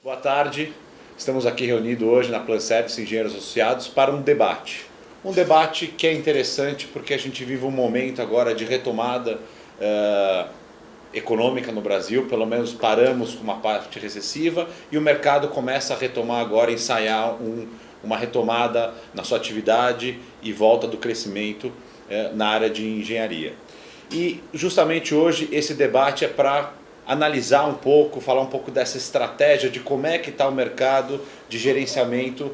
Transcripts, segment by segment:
Boa tarde, estamos aqui reunidos hoje na Planservice Engenheiros Associados para um debate. Um debate que é interessante porque a gente vive um momento agora de retomada econômica no Brasil, pelo menos paramos com uma parte recessiva e o mercado começa a retomar agora, ensaiar uma retomada na sua atividade e volta do crescimento na área de engenharia. E justamente hoje esse debate é para analisar um pouco, falar um pouco dessa estratégia de como é que está o mercado de gerenciamento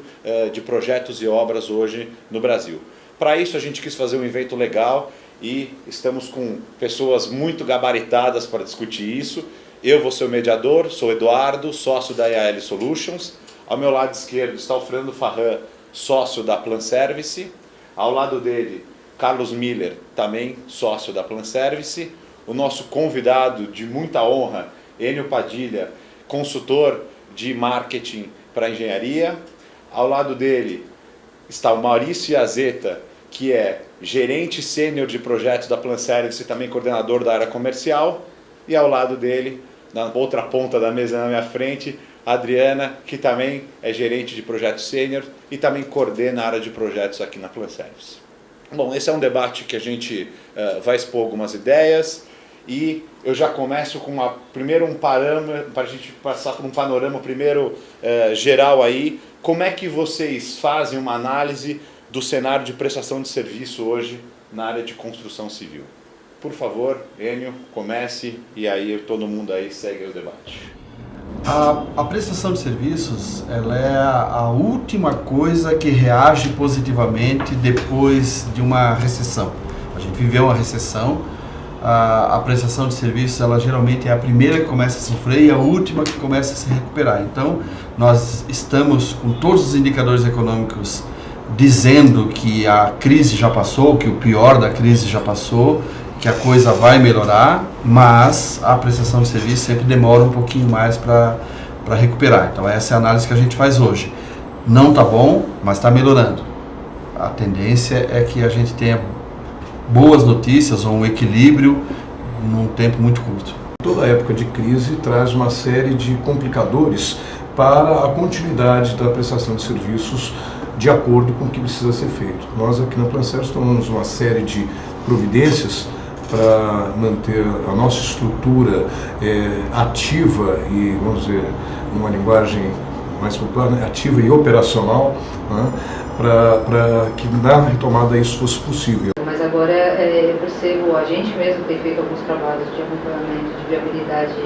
de projetos e obras hoje no Brasil. Para isso a gente quis fazer um evento legal e estamos com pessoas muito gabaritadas para discutir isso. Eu vou ser o mediador, sou Eduardo, sócio da EAL Solutions. Ao meu lado esquerdo está o Fernando Farran, sócio da Planservice. Ao lado dele, Carlos Miller, também sócio da Planservice. O nosso convidado de muita honra, Enio Padilha, consultor de marketing para engenharia. Ao lado dele está o Maurício Iazeta, que é gerente sênior de projetos da Planservice e também coordenador da área comercial. E ao lado dele, na outra ponta da mesa na minha frente, a Adriana, que também é gerente de projetos sênior e também coordena a área de projetos aqui na Planservice. Bom, esse é um debate que a gente vai expor algumas ideias e eu já começo com primeiro um parâmetro, para a gente passar por um panorama primeiro geral aí. Como é que vocês fazem uma análise do cenário de prestação de serviço hoje na área de construção civil? Por favor, Enio, comece e aí todo mundo aí segue o debate. A prestação de serviços, ela é a última coisa que reage positivamente depois de uma recessão. A gente viveu uma recessão, a prestação de serviços, ela geralmente é a primeira que começa a sofrer e a última que começa a se recuperar. Então, nós estamos com todos os indicadores econômicos dizendo que a crise já passou, que o pior da crise já passou, que a coisa vai melhorar, mas a prestação de serviço sempre demora um pouquinho mais para recuperar. Então essa é a análise que a gente faz hoje. Não está bom, mas está melhorando. A tendência é que a gente tenha boas notícias ou um equilíbrio num tempo muito curto. Toda época de crise traz uma série de complicadores para a continuidade da prestação de serviços de acordo com o que precisa ser feito. Nós aqui na Planservice tomamos uma série de providências para manter a nossa estrutura ativa e, vamos dizer, numa linguagem mais popular, né, ativa e operacional, né, para que na retomada isso fosse possível. Mas agora eu percebo, a gente mesmo tem feito alguns trabalhos de acompanhamento de viabilidade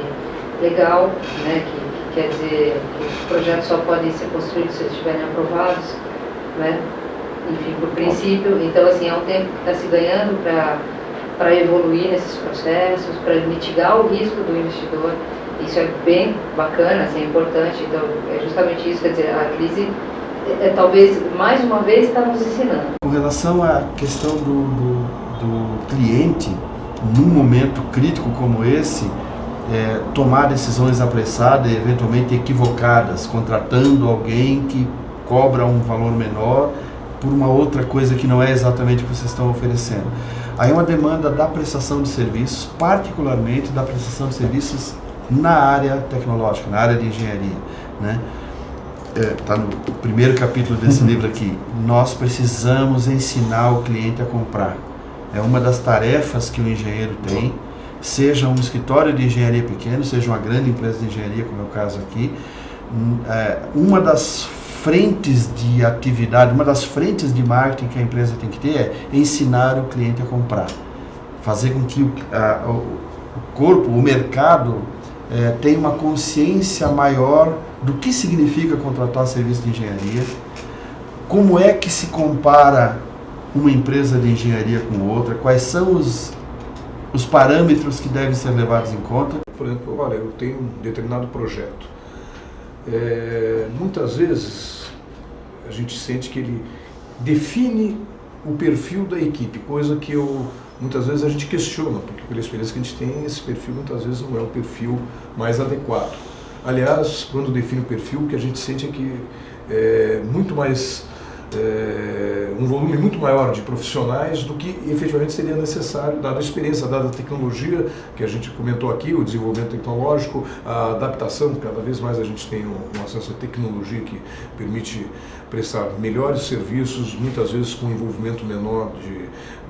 legal, né, que quer dizer que os projetos só podem ser construídos se eles estiverem aprovados, né, enfim, por princípio. Então, assim, é um tempo que está se ganhando para evoluir nesses processos, para mitigar o risco do investidor. Isso é bem bacana, assim, é importante. Então, é justamente isso, quer dizer, a crise talvez, mais uma vez, está nos ensinando. Com relação à questão do cliente, num momento crítico como esse, tomar decisões apressadas e eventualmente equivocadas, contratando alguém que cobra um valor menor por uma outra coisa que não é exatamente o que vocês estão oferecendo. Aí uma demanda da prestação de serviços, particularmente da prestação de serviços na área tecnológica, na área de engenharia, né? Está no primeiro capítulo desse livro aqui. Nós precisamos ensinar o cliente a comprar. É uma das tarefas que o engenheiro tem, seja um escritório de engenharia pequeno, seja uma grande empresa de engenharia, como é o caso aqui. Uma das frentes de atividade, uma das frentes de marketing que a empresa tem que ter é ensinar o cliente a comprar. Fazer com que o corpo, o mercado, tenha uma consciência maior do que significa contratar serviço de engenharia, como é que se compara uma empresa de engenharia com outra, quais são os parâmetros que devem ser levados em conta. Por exemplo, olha, eu tenho um determinado projeto. Muitas vezes a gente sente que ele define o perfil da equipe, coisa que muitas vezes a gente questiona, porque pela experiência que a gente tem, esse perfil muitas vezes não é o perfil mais adequado. Aliás, quando define o perfil, o que a gente sente é que é muito mais um volume muito maior de profissionais do que efetivamente seria necessário, dada a experiência, dada a tecnologia que a gente comentou aqui, o desenvolvimento tecnológico, a adaptação, cada vez mais a gente tem um acesso à tecnologia que permite prestar melhores serviços, muitas vezes com envolvimento menor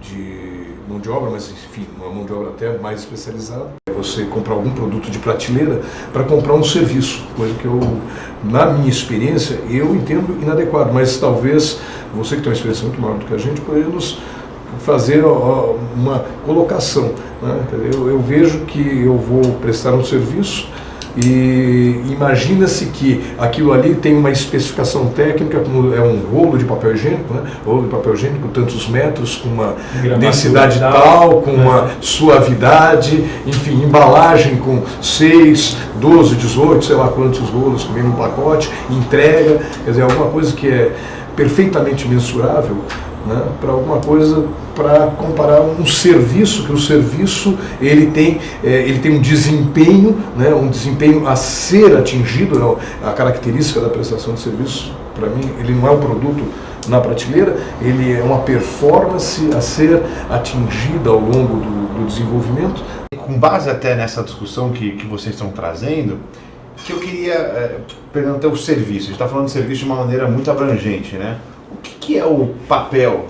de mão de obra, mas enfim, uma mão de obra até mais especializada. É você comprar algum produto de prateleira para comprar um serviço, coisa que eu, na minha experiência, eu entendo inadequado, mas talvez você que tem uma experiência muito maior do que a gente poderia nos fazer uma colocação, né? Eu vejo que eu vou prestar um serviço e imagina-se que aquilo ali tem uma especificação técnica, como é um rolo de papel higiênico, né? Rolo de papel higiênico, tantos metros, com uma densidade tal, com uma suavidade, enfim, embalagem com 6, 12, 18, sei lá quantos rolos que vem no pacote, entrega, quer dizer, alguma coisa que é perfeitamente mensurável, né, para alguma coisa, para comparar um serviço, que o serviço ele tem um desempenho, né, um desempenho a ser atingido, né, a característica da prestação de serviço, para mim, ele não é um produto na prateleira, ele é uma performance a ser atingida ao longo do desenvolvimento. Com base até nessa discussão que vocês estão trazendo, que eu queria perguntar o serviço. A gente está falando de serviço de uma maneira muito abrangente, né? O que é o papel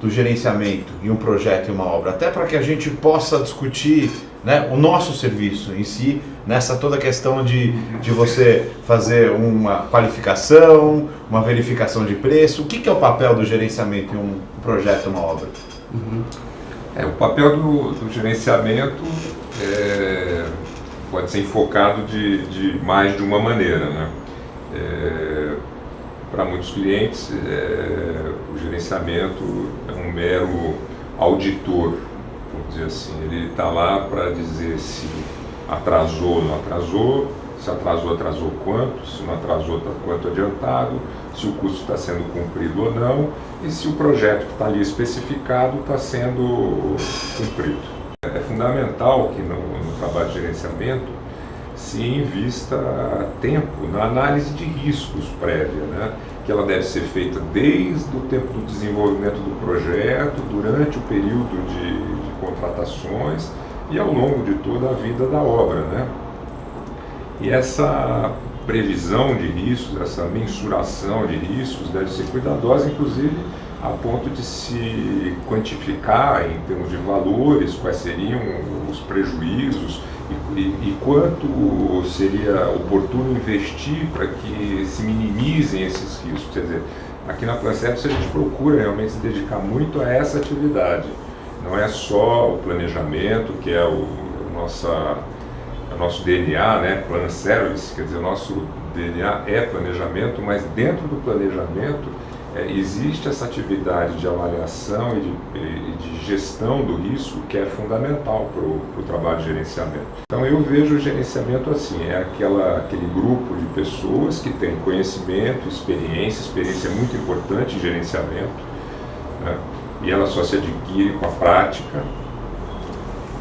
do gerenciamento em um projeto e uma obra? Até para que a gente possa discutir, né, o nosso serviço em si, nessa toda questão de você fazer uma qualificação, uma verificação de preço. O que é o papel do gerenciamento em um projeto e uma obra? O papel do gerenciamento pode ser enfocado de mais de uma maneira, né? Para muitos clientes, o gerenciamento é um mero auditor, vamos dizer assim. Ele está lá para dizer se atrasou ou não atrasou, se atrasou, atrasou quanto, se não atrasou, está quanto adiantado, se o custo está sendo cumprido ou não, e se o projeto que está ali especificado está sendo cumprido. É fundamental que no trabalho de gerenciamento se invista tempo na análise de riscos prévia, né? Que ela deve ser feita desde o tempo do desenvolvimento do projeto, durante o período de contratações e ao longo de toda a vida da obra, né? E essa previsão de riscos, essa mensuração de riscos deve ser cuidadosa, inclusive a ponto de se quantificar em termos de valores quais seriam os prejuízos e quanto seria oportuno investir para que se minimizem esses riscos. Quer dizer, aqui na Plancertos a gente procura realmente se dedicar muito a essa atividade. Não é só o planejamento, que é o nosso DNA, né? Plan Service, quer dizer, o nosso DNA é planejamento, mas dentro do planejamento existe essa atividade de avaliação e de gestão do risco que é fundamental para o trabalho de gerenciamento. Então eu vejo o gerenciamento assim, é aquele grupo de pessoas que tem conhecimento, experiência é muito importante em gerenciamento, né? E ela só se adquire com a prática,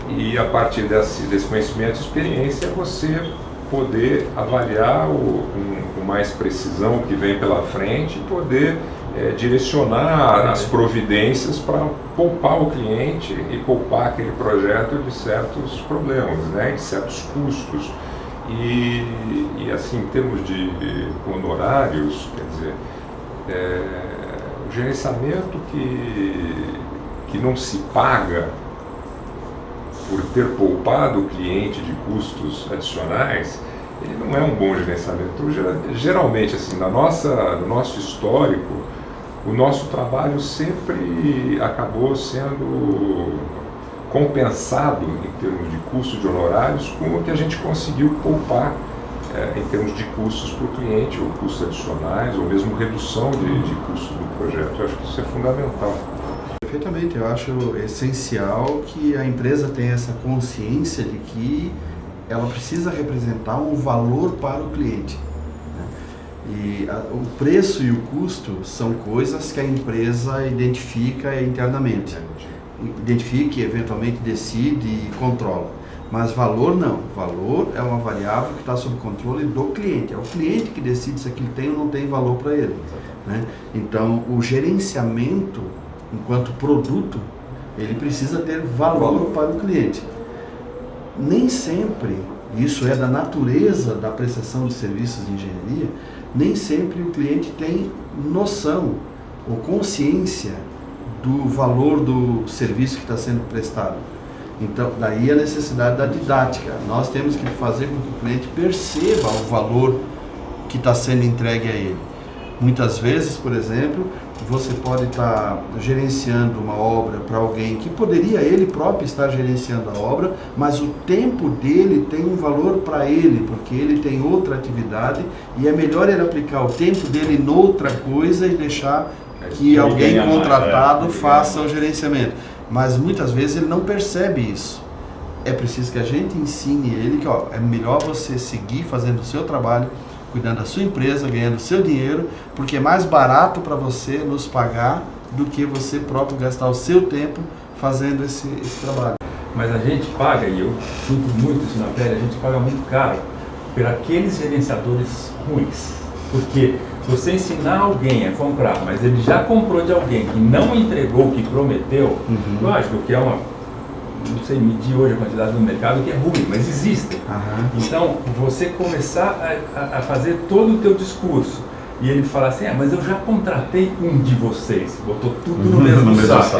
e a partir desse conhecimento e experiência você poder avaliar com mais precisão o que vem pela frente e poder direcionar as providências para poupar o cliente e poupar aquele projeto de certos problemas, né, de certos custos. E assim, em termos de honorários, quer dizer, o gerenciamento que não se paga por ter poupado o cliente de custos adicionais, ele não é um bom gerenciamento. Geralmente, assim, no nosso histórico, o nosso trabalho sempre acabou sendo compensado em termos de custo de honorários com o que a gente conseguiu poupar em termos de custos para o cliente, ou custos adicionais, ou mesmo redução de custos do projeto. Eu acho que isso é fundamental. Perfeitamente, eu acho essencial que a empresa tenha essa consciência de que ela precisa representar um valor para o cliente. E o preço e o custo são coisas que a empresa identifica internamente. Identifica e eventualmente decide e controla. Mas valor não. Valor é uma variável que está sob controle do cliente. É o cliente que decide se aquilo tem ou não tem valor para ele. né? Então, o gerenciamento, enquanto produto, ele precisa ter valor para o cliente. Nem sempre, isso é da natureza da prestação de serviços de engenharia, nem sempre o cliente tem noção ou consciência do valor do serviço que está sendo prestado. Então, daí a necessidade da didática. Nós temos que fazer com que o cliente perceba o valor que está sendo entregue a ele. Muitas vezes, por exemplo, você pode estar gerenciando uma obra para alguém que poderia ele próprio estar gerenciando a obra, mas o tempo dele tem um valor para ele, porque ele tem outra atividade e é melhor ele aplicar o tempo dele noutra coisa e deixar que alguém contratado faça o gerenciamento. Mas muitas vezes ele não percebe isso. É preciso que a gente ensine ele que é melhor você seguir fazendo o seu trabalho, cuidando da sua empresa, ganhando o seu dinheiro, porque é mais barato para você nos pagar do que você próprio gastar o seu tempo fazendo esse trabalho. Mas a gente paga, e eu sinto muito isso na pele, a gente paga muito caro por aqueles gerenciadores ruins. Porque você ensinar alguém a comprar, mas ele já comprou de alguém que não entregou o que prometeu, lógico que é não sei medir hoje a quantidade no mercado que é ruim, mas existe. Então, você começar a fazer todo o teu discurso e ele falar assim, mas eu já contratei um de vocês, botou tudo no mesmo saco.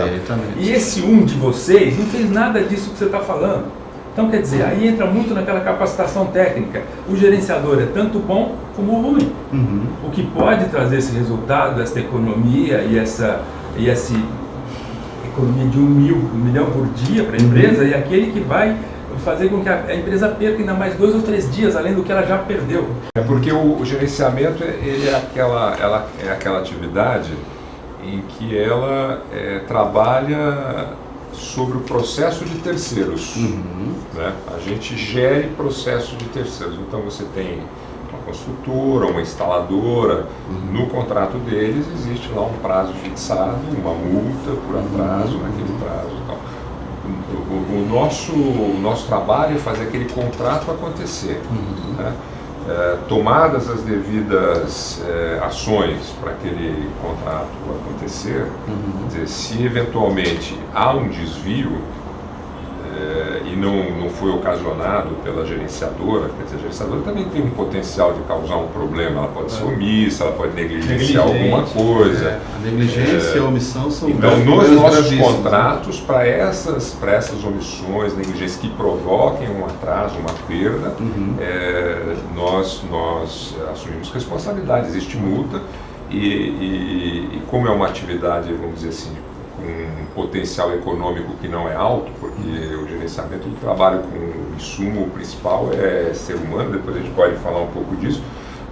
E esse um de vocês não fez nada disso que você está falando. Então, quer dizer, aí entra muito naquela capacitação técnica. O gerenciador é tanto bom como ruim. O que pode trazer esse resultado, essa economia e essa economia de 1 milhão por dia para a empresa é aquele que vai fazer com que a empresa perca ainda mais 2 ou 3 dias, além do que ela já perdeu. É porque o gerenciamento ele é aquela atividade em que ela trabalha sobre o processo de terceiros. Né? A gente gere processo de terceiros. Então você tem uma construtora, uma instaladora, no contrato deles existe lá um prazo fixado, uma multa por atraso naquele prazo. Então, o nosso trabalho é fazer aquele contrato acontecer. Né? Tomadas as devidas ações para aquele contrato acontecer, quer dizer, se eventualmente há um desvio e não foi ocasionado pela gerenciadora, quer dizer, a gerenciadora também tem um potencial de causar um problema, ela pode ser omissa, ela pode negligenciar alguma coisa. A negligência e a omissão são então, nos nossos contratos, para essas omissões, negligências que provoquem um atraso, uma perda, nós assumimos responsabilidade, existe multa e como é uma atividade, vamos dizer assim, com um potencial econômico que não é alto, porque o gerenciamento do trabalho com o insumo principal é ser humano, depois a gente pode falar um pouco disso,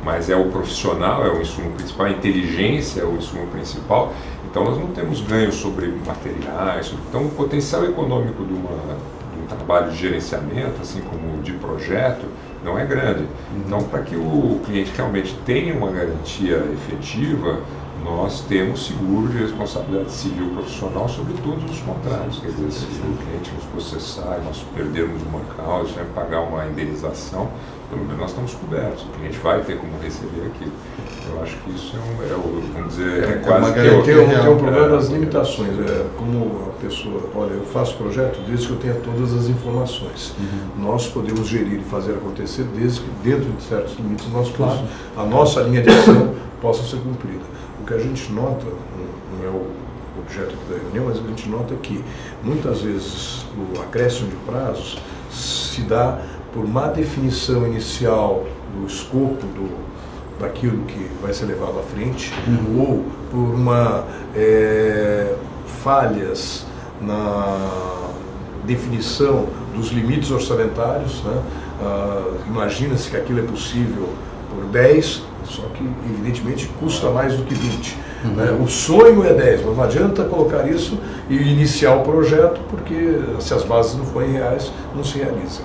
mas é o profissional, é o insumo principal, a inteligência é o insumo principal, então nós não temos ganhos sobre materiais, então o potencial econômico de um trabalho de gerenciamento, assim como de projeto, não é grande. Então, para que o cliente realmente tenha uma garantia efetiva, nós temos seguro de responsabilidade civil profissional sobre todos os contratos. Quer dizer, se o cliente nos processar e nós perdermos uma causa, vai pagar uma indenização, pelo menos nós estamos cobertos. O cliente vai ter como receber aquilo. Eu acho que isso vamos dizer, quase tem um problema das limitações. Como a pessoa, olha, eu faço projeto desde que eu tenha todas as informações. Nós podemos gerir e fazer acontecer desde que dentro de certos limites a nossa linha de ação possa ser cumprida. O que a gente nota, não é o objeto aqui da reunião, mas a gente nota que muitas vezes o acréscimo de prazos se dá por má definição inicial do escopo daquilo que vai ser levado à frente, ou por falhas na definição dos limites orçamentários. Né? Imagina-se que aquilo é possível por 10, só que evidentemente custa mais do que 20. Né? O sonho é 10, mas não adianta colocar isso e iniciar o projeto, porque se as bases não forem reais, não se realiza.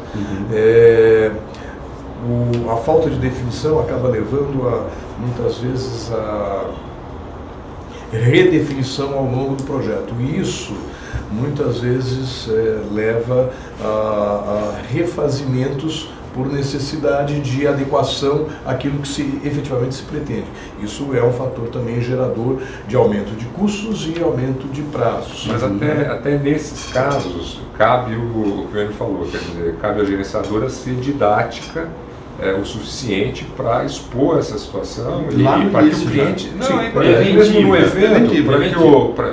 A falta de definição acaba levando muitas vezes a redefinição ao longo do projeto. E isso muitas vezes leva a refazimentos por necessidade de adequação àquilo que efetivamente se pretende. Isso é um fator também gerador de aumento de custos e aumento de prazos. Mas até nesses casos, cabe o que ele falou, quer dizer, cabe à gerenciadora ser didática o suficiente para expor essa situação e para que o cliente... mesmo no evento,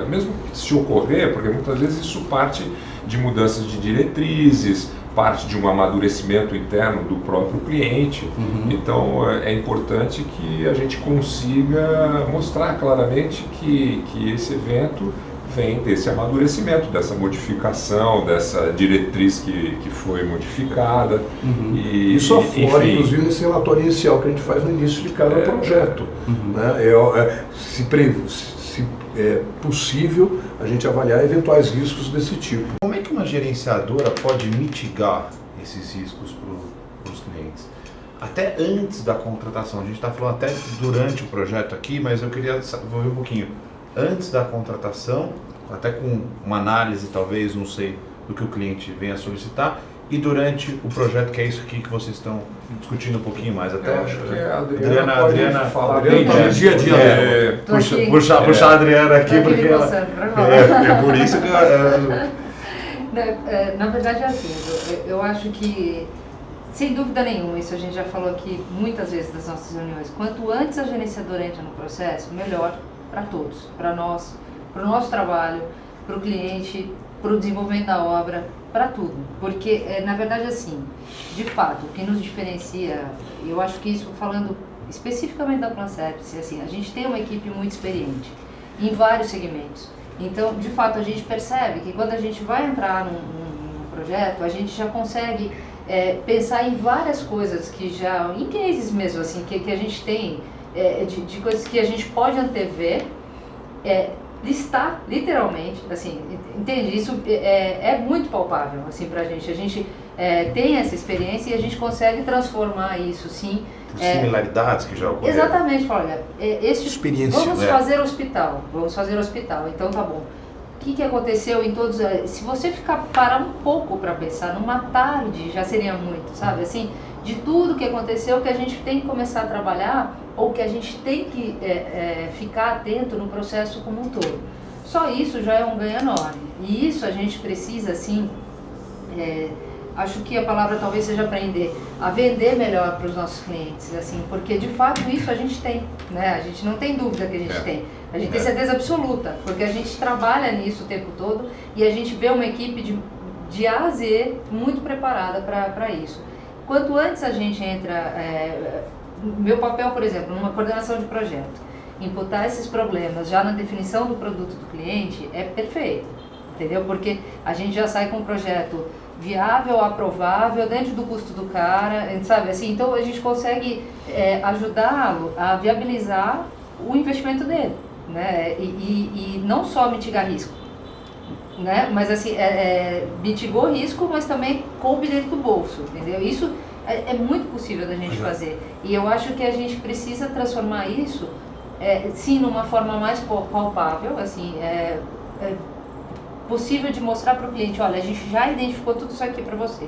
mesmo que se ocorrer, porque muitas vezes isso parte de mudanças de diretrizes, parte de um amadurecimento interno do próprio cliente. Então é importante que a gente consiga mostrar claramente que esse evento vem desse amadurecimento, dessa modificação, dessa diretriz que foi modificada. Isso aflora, inclusive, nesse relatório inicial que a gente faz no início de cada projeto. Né? Se é possível a gente avaliar eventuais riscos desse tipo. Como é que uma gerenciadora pode mitigar esses riscos para os clientes? Até antes da contratação, a gente está falando até durante o projeto aqui, mas eu queria desenvolver um pouquinho. Antes da contratação, até com uma análise talvez, não sei, do que o cliente venha solicitar, e durante o projeto, que é isso aqui que vocês estão discutindo um pouquinho mais. Até eu acho que a Adriana falar bem no dia a dia. Puxar a Adriana aqui, porque é por isso que na verdade é assim, eu acho que, sem dúvida nenhuma, isso a gente já falou aqui muitas vezes das nossas reuniões, quanto antes a gerenciadora entra no processo, melhor para todos, para nós, para o nosso trabalho, para o cliente, para o desenvolvimento da obra, para tudo. Porque, na verdade, assim, de fato, o que nos diferencia, eu acho que isso, falando especificamente da Planservice, assim, a gente tem uma equipe muito experiente em vários segmentos. Então, de fato, a gente percebe que quando a gente vai entrar num projeto, a gente já consegue pensar em várias coisas que já, em cases mesmo, assim, que a gente tem, de coisas que a gente pode antever, listar, literalmente, assim, entende? Isso é muito palpável, assim, pra gente. A gente tem essa experiência e a gente consegue transformar isso, sim. Por similaridades que já ocorreram. Exatamente, olha, experiência, vamos fazer hospital, então tá bom. O que aconteceu em todos... Se você parar um pouco para pensar, numa tarde já seria muito, sabe? Assim, de tudo que aconteceu, que a gente tem que começar a trabalhar, ou que a gente tem que ficar atento no processo como um todo. Só isso já é um ganho enorme. E isso a gente precisa, assim, acho que a palavra talvez seja aprender a vender melhor para os nossos clientes, assim, porque de fato isso a gente tem, né? A gente não tem dúvida que a gente tem. A gente tem certeza absoluta, porque a gente trabalha nisso o tempo todo e a gente vê uma equipe de A a Z muito preparada para isso. Quanto antes a gente entra, meu papel, por exemplo, numa coordenação de projeto, imputar esses problemas já na definição do produto do cliente é perfeito, entendeu? Porque a gente já sai com um projeto viável, aprovável, dentro do custo do cara, sabe assim? Então a gente consegue ajudá-lo a viabilizar o investimento dele, né? E não só mitigar risco, né? Mas assim, mitigou risco, mas também coube dentro do bolso, entendeu? Isso é muito possível da gente fazer. E eu acho que a gente precisa transformar isso, sim, numa forma mais palpável, assim, possível de mostrar para o cliente, olha, a gente já identificou tudo isso aqui para você.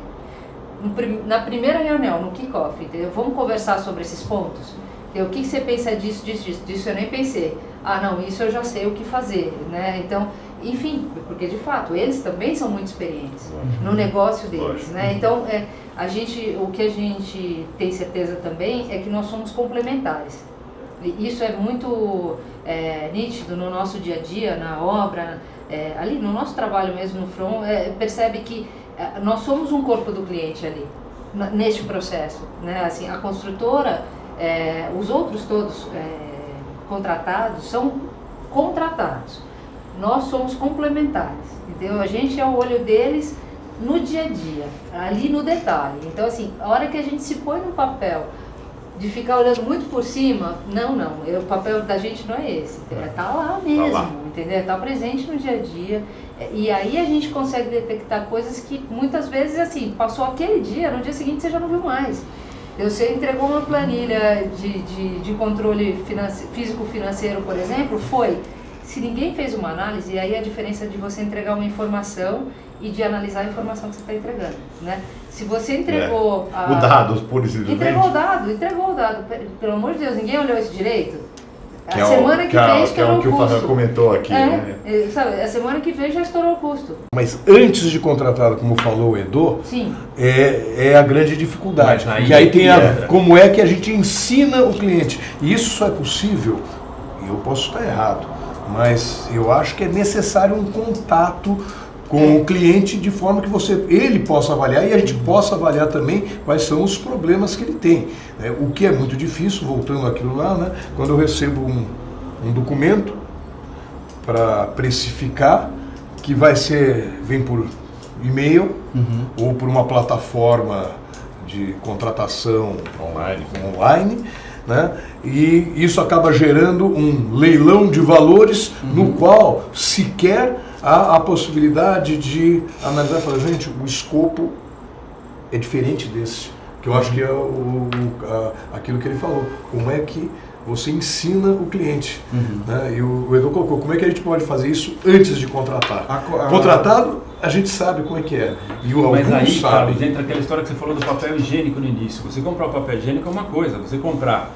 Na primeira reunião, no kick-off, entendeu? Vamos conversar sobre esses pontos? O que você pensa disso, disso eu nem pensei. Ah, não, isso eu já sei o que fazer, né? Então, enfim, porque de fato, eles também são muito experientes no negócio deles, né? Então, o que a gente tem certeza também é que nós somos complementares. E isso é muito nítido no nosso dia a dia, na obra, ali no nosso trabalho mesmo no front, percebe que nós somos um corpo do cliente ali, neste processo, né? Assim, a construtora, os outros todos contratados são contratados. Nós somos complementares, entendeu? A gente é o olho deles no dia a dia, ali no detalhe. Então, assim, a hora que a gente se põe no papel de ficar olhando muito por cima, não, o papel da gente não é esse, tá lá mesmo, tá lá. Entendeu? Tá presente no dia a dia, e aí a gente consegue detectar coisas que muitas vezes, assim, passou aquele dia, no dia seguinte você já não viu mais. Você entregou uma planilha de controle físico-financeiro, por exemplo, se ninguém fez uma análise, aí a diferença de você entregar uma informação e de analisar a informação que você está entregando, né? Se você entregou o dado, pura e simplesmente. Entregou o dado. Pelo amor de Deus, ninguém olhou isso direito. Que é o que o Fábio comentou aqui. Né? Sabe, a semana que vem já estourou o custo. Mas antes de contratar, como falou o Edu, Sim. É a grande dificuldade. Mas E aí tem como é que a gente ensina o cliente. E isso só é possível, e eu posso estar errado, mas eu acho que é necessário um contato com o cliente de forma que ele possa avaliar e a gente possa avaliar também quais são os problemas que ele tem. O que é muito difícil, voltando àquilo lá, né? Quando eu recebo um documento para precificar, que vem por e-mail ou por uma plataforma de contratação online, né? E isso acaba gerando um leilão de valores no qual sequer há a possibilidade de analisar e falar, gente, o escopo é diferente desse, que eu acho que é aquilo que ele falou, como é que você ensina o cliente, né? E o Edu colocou, como é que a gente pode fazer isso antes de contratar? Contratado, a gente sabe como é que é, e o Mas aluno aí, sabe. Carlos, entra aquela história que você falou do papel higiênico no início. Você comprar o papel higiênico é uma coisa, você comprar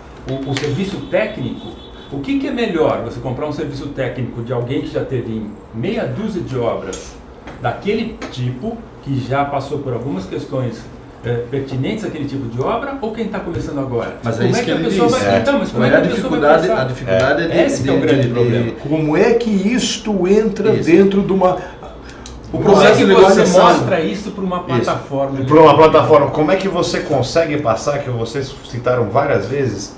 o serviço técnico, o que é melhor? Você comprar um serviço técnico de alguém que já teve meia dúzia de obras daquele tipo, que já passou por algumas questões pertinentes àquele tipo de obra, ou quem está começando agora? Mas como é isso que que a ele pessoa disse. vai... Então, mas como é que a pessoa vai passar? A dificuldade é Esse que é o grande problema. Como é que isto entra dentro de uma... Como é que você mostra isso para uma plataforma? Para uma plataforma, como é que você consegue passar, que vocês citaram várias vezes,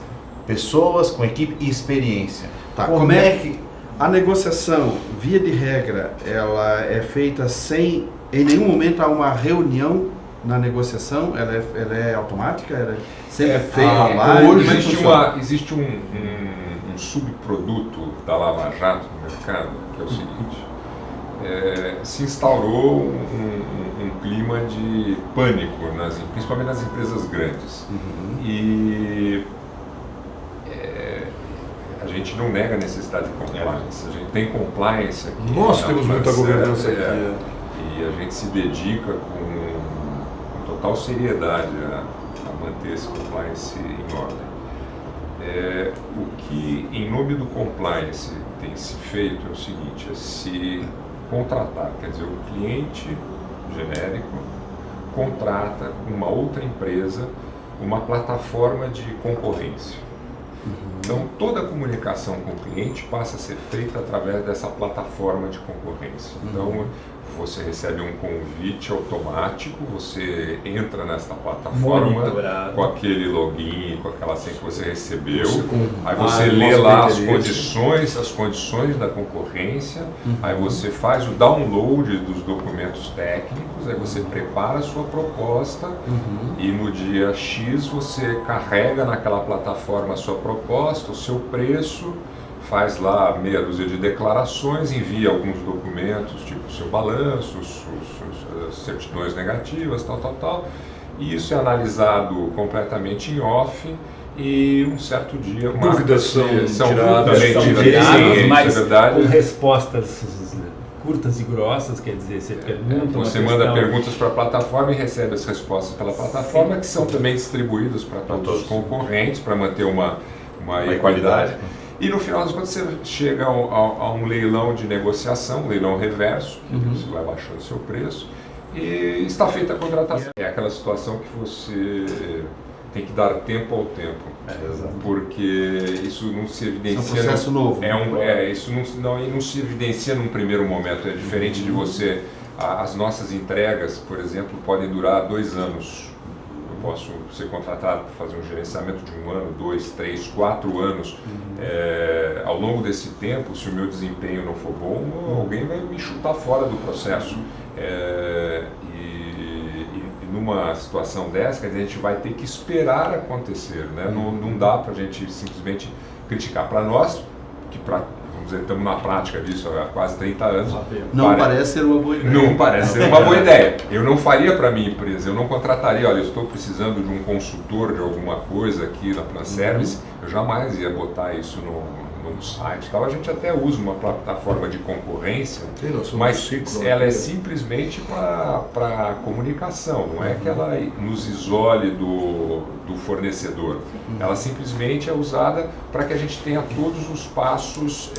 pessoas com equipe e experiência? Tá, como é que a negociação, via de regra, ela é feita sem, em nenhum momento há uma reunião na negociação, ela é automática, ela é sempre feita online? Hoje existe um subproduto da Lava Jato no mercado, que é o seguinte, se instaurou um clima de pânico, principalmente nas empresas grandes. E a gente não nega a necessidade de compliance, a gente tem compliance aqui. Nós temos muita governança aqui. E a gente se dedica com total seriedade a manter esse compliance em ordem. O que, em nome do compliance, tem se feito é o seguinte, é se contratar, quer dizer, o cliente genérico contrata uma outra empresa, uma plataforma de concorrência. Então, toda a comunicação com o cliente passa a ser feita através dessa plataforma de concorrência. Então, você recebe um convite automático, você entra nesta plataforma com aquele login, com aquela senha que você recebeu, aí você lê lá as condições da concorrência, aí você faz o download dos documentos técnicos, aí você prepara a sua proposta e no dia X você carrega naquela plataforma a sua proposta, o seu preço, faz lá meia dúzia de declarações, envia alguns documentos, tipo o seu balanço, as certidões negativas, tal. E isso é analisado completamente em off e um certo dia... Dúvidas são tiradas, mas é verdade. com respostas curtas e grossas, quer dizer, você pergunta... Você manda perguntas para a plataforma e recebe as respostas pela plataforma, que são também distribuídas para todos os concorrentes, para manter uma igualdade. E no final das contas você chega a um leilão de negociação, um leilão reverso, que você vai baixando o seu preço, e está feita a contratação. É aquela situação que você tem que dar tempo ao tempo, porque isso não se evidencia... É um processo novo. Isso não se evidencia num primeiro momento, é diferente de você... As nossas entregas, por exemplo, podem durar 2 anos. Eu posso ser contratado para fazer um gerenciamento de 1 ano, 2, 3, 4 anos. Ao longo desse tempo, se o meu desempenho não for bom, alguém vai me chutar fora do processo. E numa situação dessa, quer dizer, a gente vai ter que esperar acontecer, né? Não dá para a gente simplesmente criticar. Para nós, vamos dizer, estamos na prática disso há quase 30 anos. Parece ser uma boa ideia. Não parece ser uma boa ideia. Eu não faria para minha empresa, eu não contrataria, olha, eu estou precisando de um consultor de alguma coisa aqui na Plan Service, eu jamais ia botar isso num site, tal, a gente até usa uma plataforma de concorrência, Sim, mas ela é simplesmente para comunicação, não é que ela nos isole do fornecedor. Ela simplesmente é usada para que a gente tenha todos os passos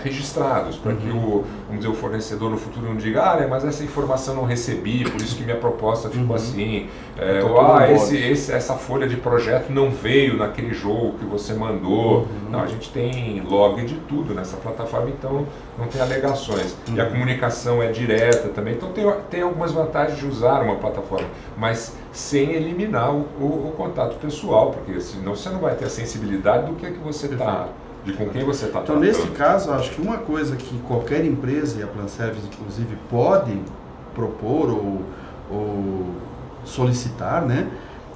registrados, para que o fornecedor no futuro não diga, mas essa informação não recebi, por isso que minha proposta ficou assim, essa folha de projeto não veio naquele jogo que você mandou. Não, a gente tem log de tudo nessa plataforma, então não tem alegações. E a comunicação é direta também, então tem algumas vantagens de usar uma plataforma, mas sem eliminar o contato pessoal, porque senão você não vai ter a sensibilidade do que você está, de com quem você está tratando. Então, nesse caso, acho que uma coisa que qualquer empresa, e a Planservice inclusive, pode propor ou solicitar, né,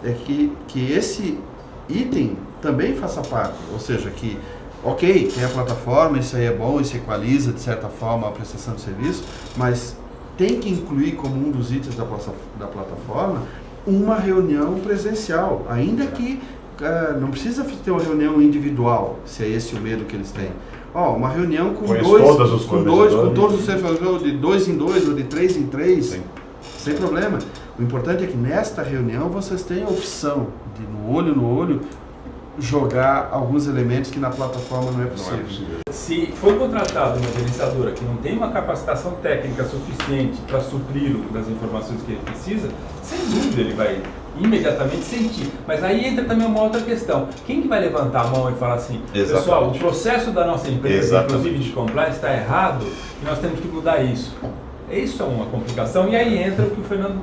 é que esse item também faça parte, ou seja, que ok, tem a plataforma, isso aí é bom, isso equaliza de certa forma a prestação de serviço, mas tem que incluir como um dos itens da plataforma uma reunião presencial, ainda que não precisa ter uma reunião individual, se é esse o medo que eles têm. Uma reunião com todos os servidores, de 2 em 2 ou de 3 em 3, sem problema. O importante é que nesta reunião vocês tenham a opção de, no olho, jogar alguns elementos que na plataforma não é possível. Se for contratado uma gerenciadora que não tem uma capacitação técnica suficiente para supri-lo das informações que ele precisa, sem dúvida ele vai imediatamente sentir. Mas aí entra também uma outra questão. Quem que vai levantar a mão e falar assim, pessoal, o processo da nossa empresa, inclusive de compliance, está errado e nós temos que mudar isso? Isso é uma complicação, e aí entra o que o Fernando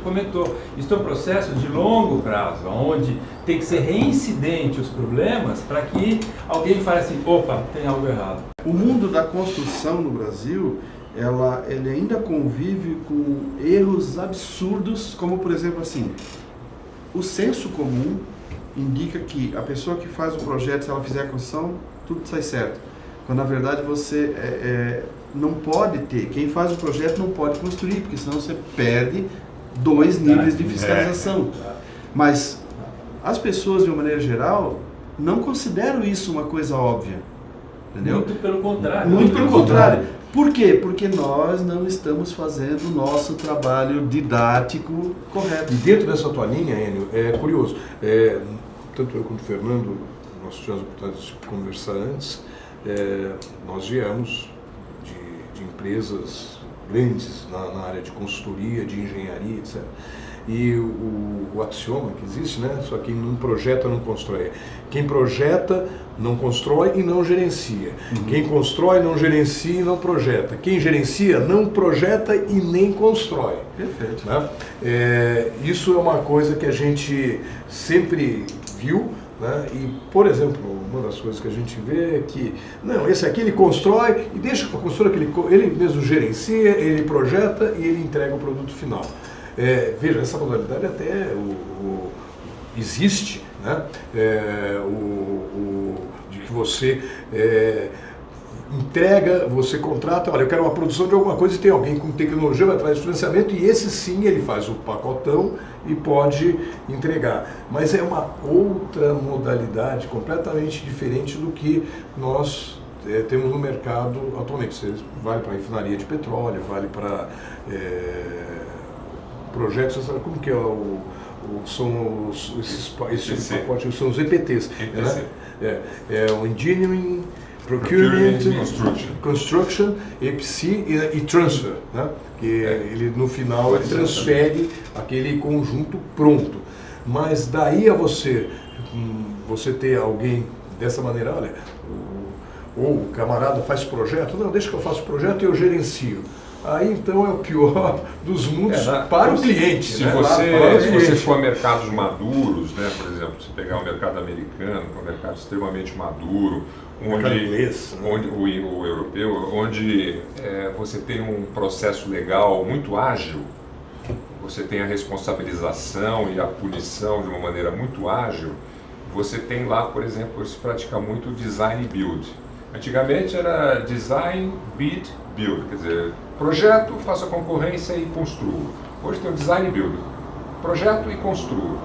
comentou. Isso é um processo de longo prazo, onde tem que ser reincidente os problemas para que alguém fale assim, opa, tem algo errado. O mundo da construção no Brasil, ele ainda convive com erros absurdos, como por exemplo assim, o senso comum indica que a pessoa que faz o projeto, se ela fizer a construção, tudo sai certo. Quando na verdade você não pode ter, quem faz o projeto não pode construir, porque senão você perde 2 níveis de fiscalização. Mas as pessoas, de uma maneira geral, não consideram isso uma coisa óbvia. Entendeu? Muito pelo contrário. Muito pelo contrário. Por quê? Porque nós não estamos fazendo o nosso trabalho didático correto. E dentro dessa tua linha, Enio, é curioso, tanto eu quanto o Fernando, nós tivemos a oportunidade de conversar antes, nós viemos de empresas grandes na área de consultoria, de engenharia, etc. E o axioma que existe, né? Só quem não projeta não constrói. Quem projeta não constrói e não gerencia. Quem constrói não gerencia e não projeta. Quem gerencia não projeta e nem constrói. Perfeito. Né? Isso é uma coisa que a gente sempre viu. Né? E, por exemplo, uma das coisas que a gente vê é que, não, esse aqui ele constrói e deixa para a construtora que ele mesmo gerencia, ele projeta e ele entrega o produto final. Veja, essa modalidade até existe, né? De que você entrega, você contrata, olha, eu quero uma produção de alguma coisa e tem alguém com tecnologia, vai atrás de financiamento e esse sim ele faz o pacotão e pode entregar. Mas é uma outra modalidade completamente diferente do que nós temos no mercado atualmente. Isso vale para refinaria de petróleo, vale para projetos, como que são esses pacotes, são os EPTs. Né? O Engineering, Procurement, Construction, EPC e Transfer, né? Que ele no final ele transfere aquele conjunto pronto. Mas daí a você ter alguém dessa maneira, olha, o camarada faz projeto, não, deixa que eu faço o projeto e eu gerencio. Aí então é o pior dos mundos para o cliente. Se né? você for a mercados maduros, né, por exemplo, se pegar o mercado americano, que é um mercado extremamente maduro, onde o europeu, onde você tem um processo legal muito ágil, você tem a responsabilização e a punição de uma maneira muito ágil, você tem lá, por exemplo, se pratica muito design e build. Antigamente era design, bid, build, quer dizer, projeto, faço a concorrência e construo. Hoje tem o design e build, projeto e construo.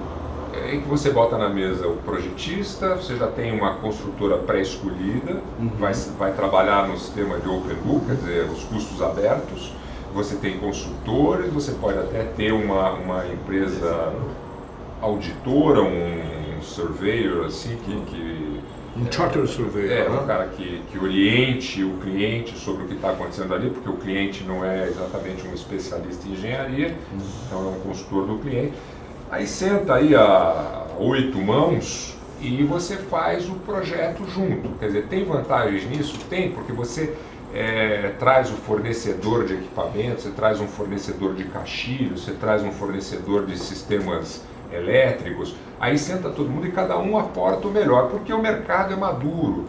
em que você bota na mesa o projetista, você já tem uma construtora pré-escolhida, vai trabalhar no sistema de open book, quer dizer, os custos abertos, você tem consultores, você pode até ter uma empresa auditora, um surveyor, assim, Um charter surveyor, um cara que oriente o cliente sobre o que está acontecendo ali, porque o cliente não é exatamente um especialista em engenharia, então é um consultor do cliente. Aí senta aí a 8 mãos e você faz o projeto junto. Quer dizer, tem vantagens nisso? Tem, porque você traz o fornecedor de equipamentos, você traz um fornecedor de caixilhos, você traz um fornecedor de sistemas elétricos, aí senta todo mundo e cada um aporta o melhor, porque o mercado é maduro.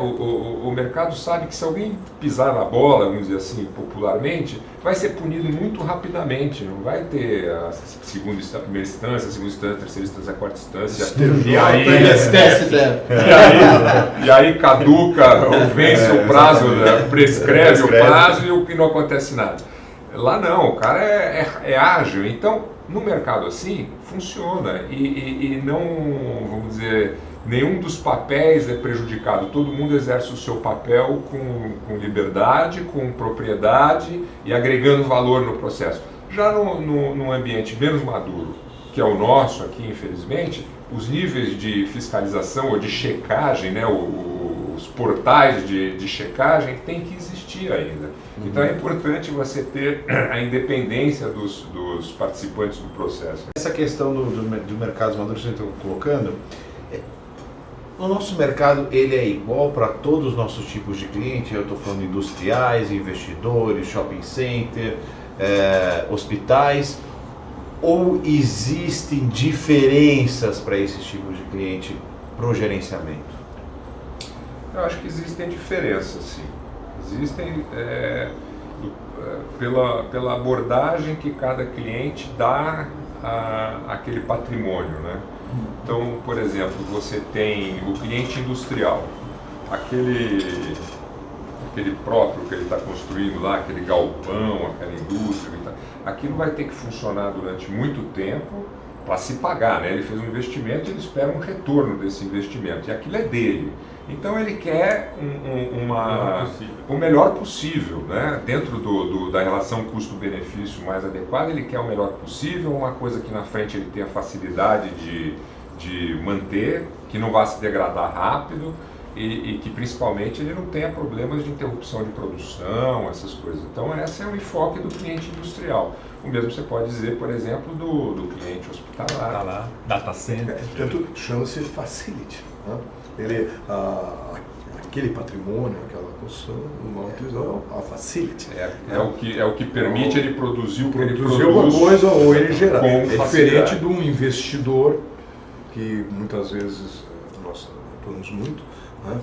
O mercado sabe que se alguém pisar na bola, vamos dizer assim, popularmente, vai ser punido muito rapidamente, não vai ter a segunda instância, primeira instância, segunda instância, terceira instância, quarta instância, e aí caduca ou vence o prazo, prescreve o prazo e o que não acontece nada. Lá não, o cara é ágil, então no mercado assim funciona e não, vamos dizer, nenhum dos papéis é prejudicado, todo mundo exerce o seu papel com liberdade, com propriedade e agregando valor no processo. Já num ambiente menos maduro, que é o nosso aqui, infelizmente, os níveis de fiscalização ou de checagem, né, os portais de checagem têm que existir ainda. Então é importante você ter a independência dos participantes do processo. Essa questão do mercado maduro que a gente está colocando, o nosso mercado ele é igual para todos os nossos tipos de clientes. Eu estou falando de industriais, investidores, shopping center, hospitais, ou existem diferenças para esses tipos de cliente para o gerenciamento? Eu acho que existem diferenças, sim. Existem pela abordagem que cada cliente dá àquele patrimônio, né? Então, por exemplo, você tem o cliente industrial, aquele próprio que ele está construindo lá, aquele galpão, aquela indústria, aquilo vai ter que funcionar durante muito tempo para se pagar, né? Ele fez um investimento e ele espera um retorno desse investimento, e aquilo é dele. Então ele quer o melhor possível, né? Dentro da relação custo-benefício mais adequada, ele quer o melhor possível, uma coisa que na frente ele tenha facilidade de manter, que não vá se degradar rápido e que principalmente ele não tenha problemas de interrupção de produção, essas coisas. Então esse é o enfoque do cliente industrial. O mesmo você pode dizer, por exemplo, do cliente hospitalar. Data center. Portanto, chama-se facility, né? Aquele patrimônio, aquela construção, uma utilizar a facility. É o que permite ele produzir o que ele produz. Alguma coisa ou ele gerar. É facilidade. diferente de um investidor que muitas vezes nós atuamos muito, né?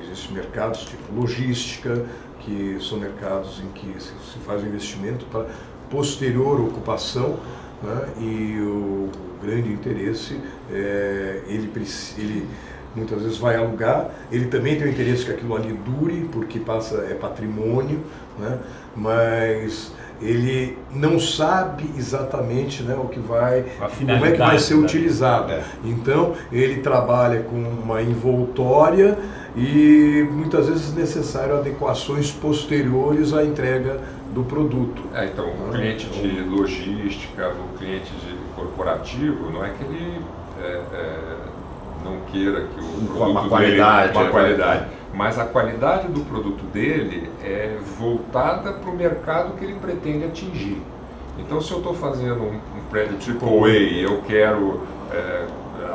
Existem mercados tipo logística, que são mercados em que se faz um investimento para posterior ocupação, né? E o grande interesse ele muitas vezes vai alugar, ele também tem o interesse que aquilo ali dure, porque é patrimônio, né? Mas ele não sabe exatamente, né, como é que vai ser utilizado. Então ele trabalha com uma envoltória e muitas vezes é necessário adequações posteriores à entrega do produto. Então o cliente de logística, o cliente de corporativo, não é que ele não queira que o produto uma qualidade, dele, uma qualidade, mas a qualidade do produto dele é voltada para o mercado que ele pretende atingir. Então, se eu estou fazendo um prédio AAA e eu quero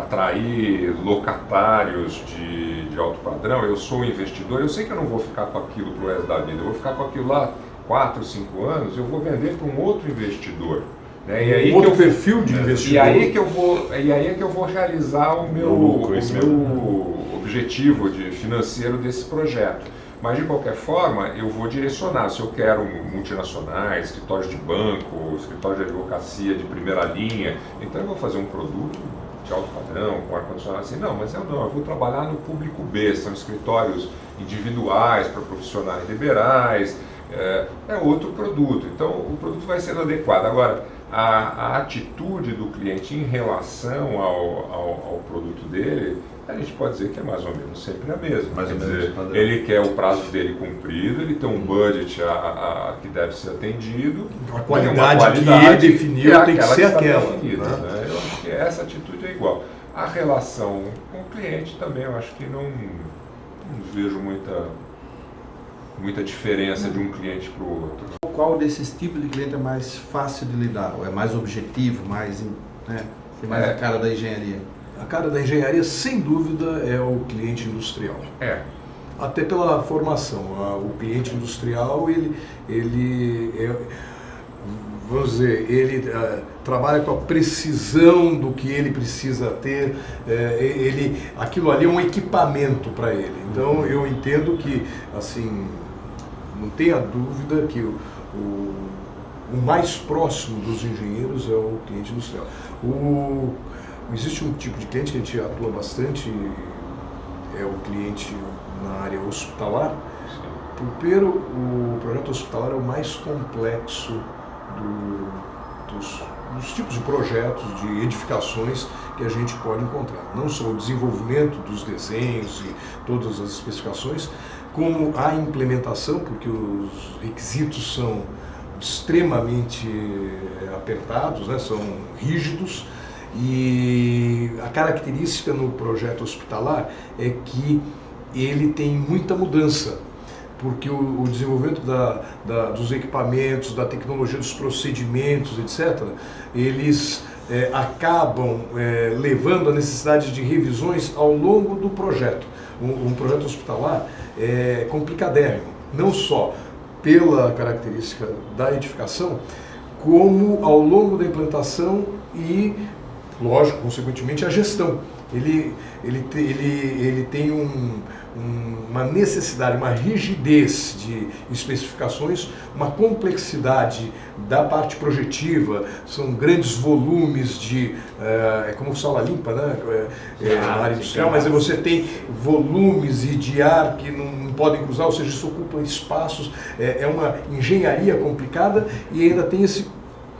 atrair locatários de alto padrão, eu sou um investidor, eu sei que eu não vou ficar com aquilo para o resto da vida, eu vou ficar com aquilo lá 4, 5 anos, eu vou vender para um outro investidor. Né? E aí outro perfil de investidor. E aí é que eu vou realizar o meu objetivo financeiro desse projeto. Mas de qualquer forma, eu vou direcionar. Se eu quero multinacionais, escritórios de banco, escritórios de advocacia de primeira linha, então eu vou fazer um produto de alto padrão, com ar-condicionado assim. Não, mas eu vou trabalhar no público B, são escritórios individuais para profissionais liberais, é outro produto. Então o produto vai sendo adequado. Agora, a atitude do cliente em relação ao produto dele, a gente pode dizer que é mais ou menos sempre a mesma. Mais ou Quer menos dizer, padrão. ele quer o prazo dele cumprido, ele tem um budget que deve ser atendido. A tem qualidade, uma que ele definiu tem que ser está aquela. definida, Né? né? Eu acho que essa atitude é igual. A relação com o cliente também, eu acho que não vejo muita diferença de um cliente para o outro. Qual desses tipos de cliente é mais fácil de lidar? Ou é mais objetivo, mais, né, tem mais a cara da engenharia? A cara da engenharia, sem dúvida, é o cliente industrial. Até pela formação. O cliente industrial, vamos dizer, ele trabalha com a precisão do que ele precisa ter, aquilo ali é um equipamento para ele. Então eu entendo que, assim, não tenha dúvida que o mais próximo dos engenheiros é o cliente industrial. Existe um tipo de cliente que a gente atua bastante, é o cliente na área hospitalar. Primeiro, o projeto hospitalar é o mais complexo dos tipos de projetos, de edificações que a gente pode encontrar. Não só o desenvolvimento dos desenhos e todas as especificações, como a implementação, porque os requisitos são extremamente apertados, né, são rígidos, e a característica no projeto hospitalar é que ele tem muita mudança, porque o desenvolvimento dos equipamentos, da tecnologia dos procedimentos, etc., eles acabam levando a necessidade de revisões ao longo do projeto. Um projeto hospitalar é complicadérrimo, não só pela característica da edificação, como ao longo da implantação e, lógico, consequentemente, a gestão. Ele tem uma necessidade, uma rigidez de especificações, uma complexidade da parte projetiva, são grandes volumes de, é como sala limpa, né? Na área industrial, mas você tem volumes e de ar que não podem cruzar, ou seja, isso ocupa espaços, é uma engenharia complicada e ainda tem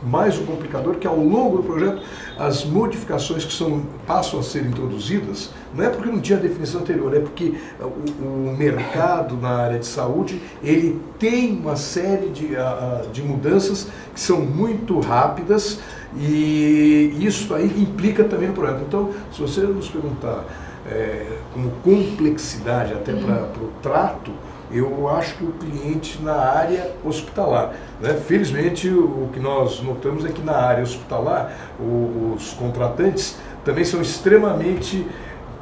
mais um complicador, que ao longo do projeto, as modificações que passam a ser introduzidas, não é porque não tinha definição anterior, é porque o mercado na área de saúde, ele tem uma série de mudanças que são muito rápidas e isso aí implica também no projeto. Então, se você nos perguntar como complexidade até para o trato, eu acho que o cliente na área hospitalar, né? Felizmente, o que nós notamos é que na área hospitalar, os contratantes também são extremamente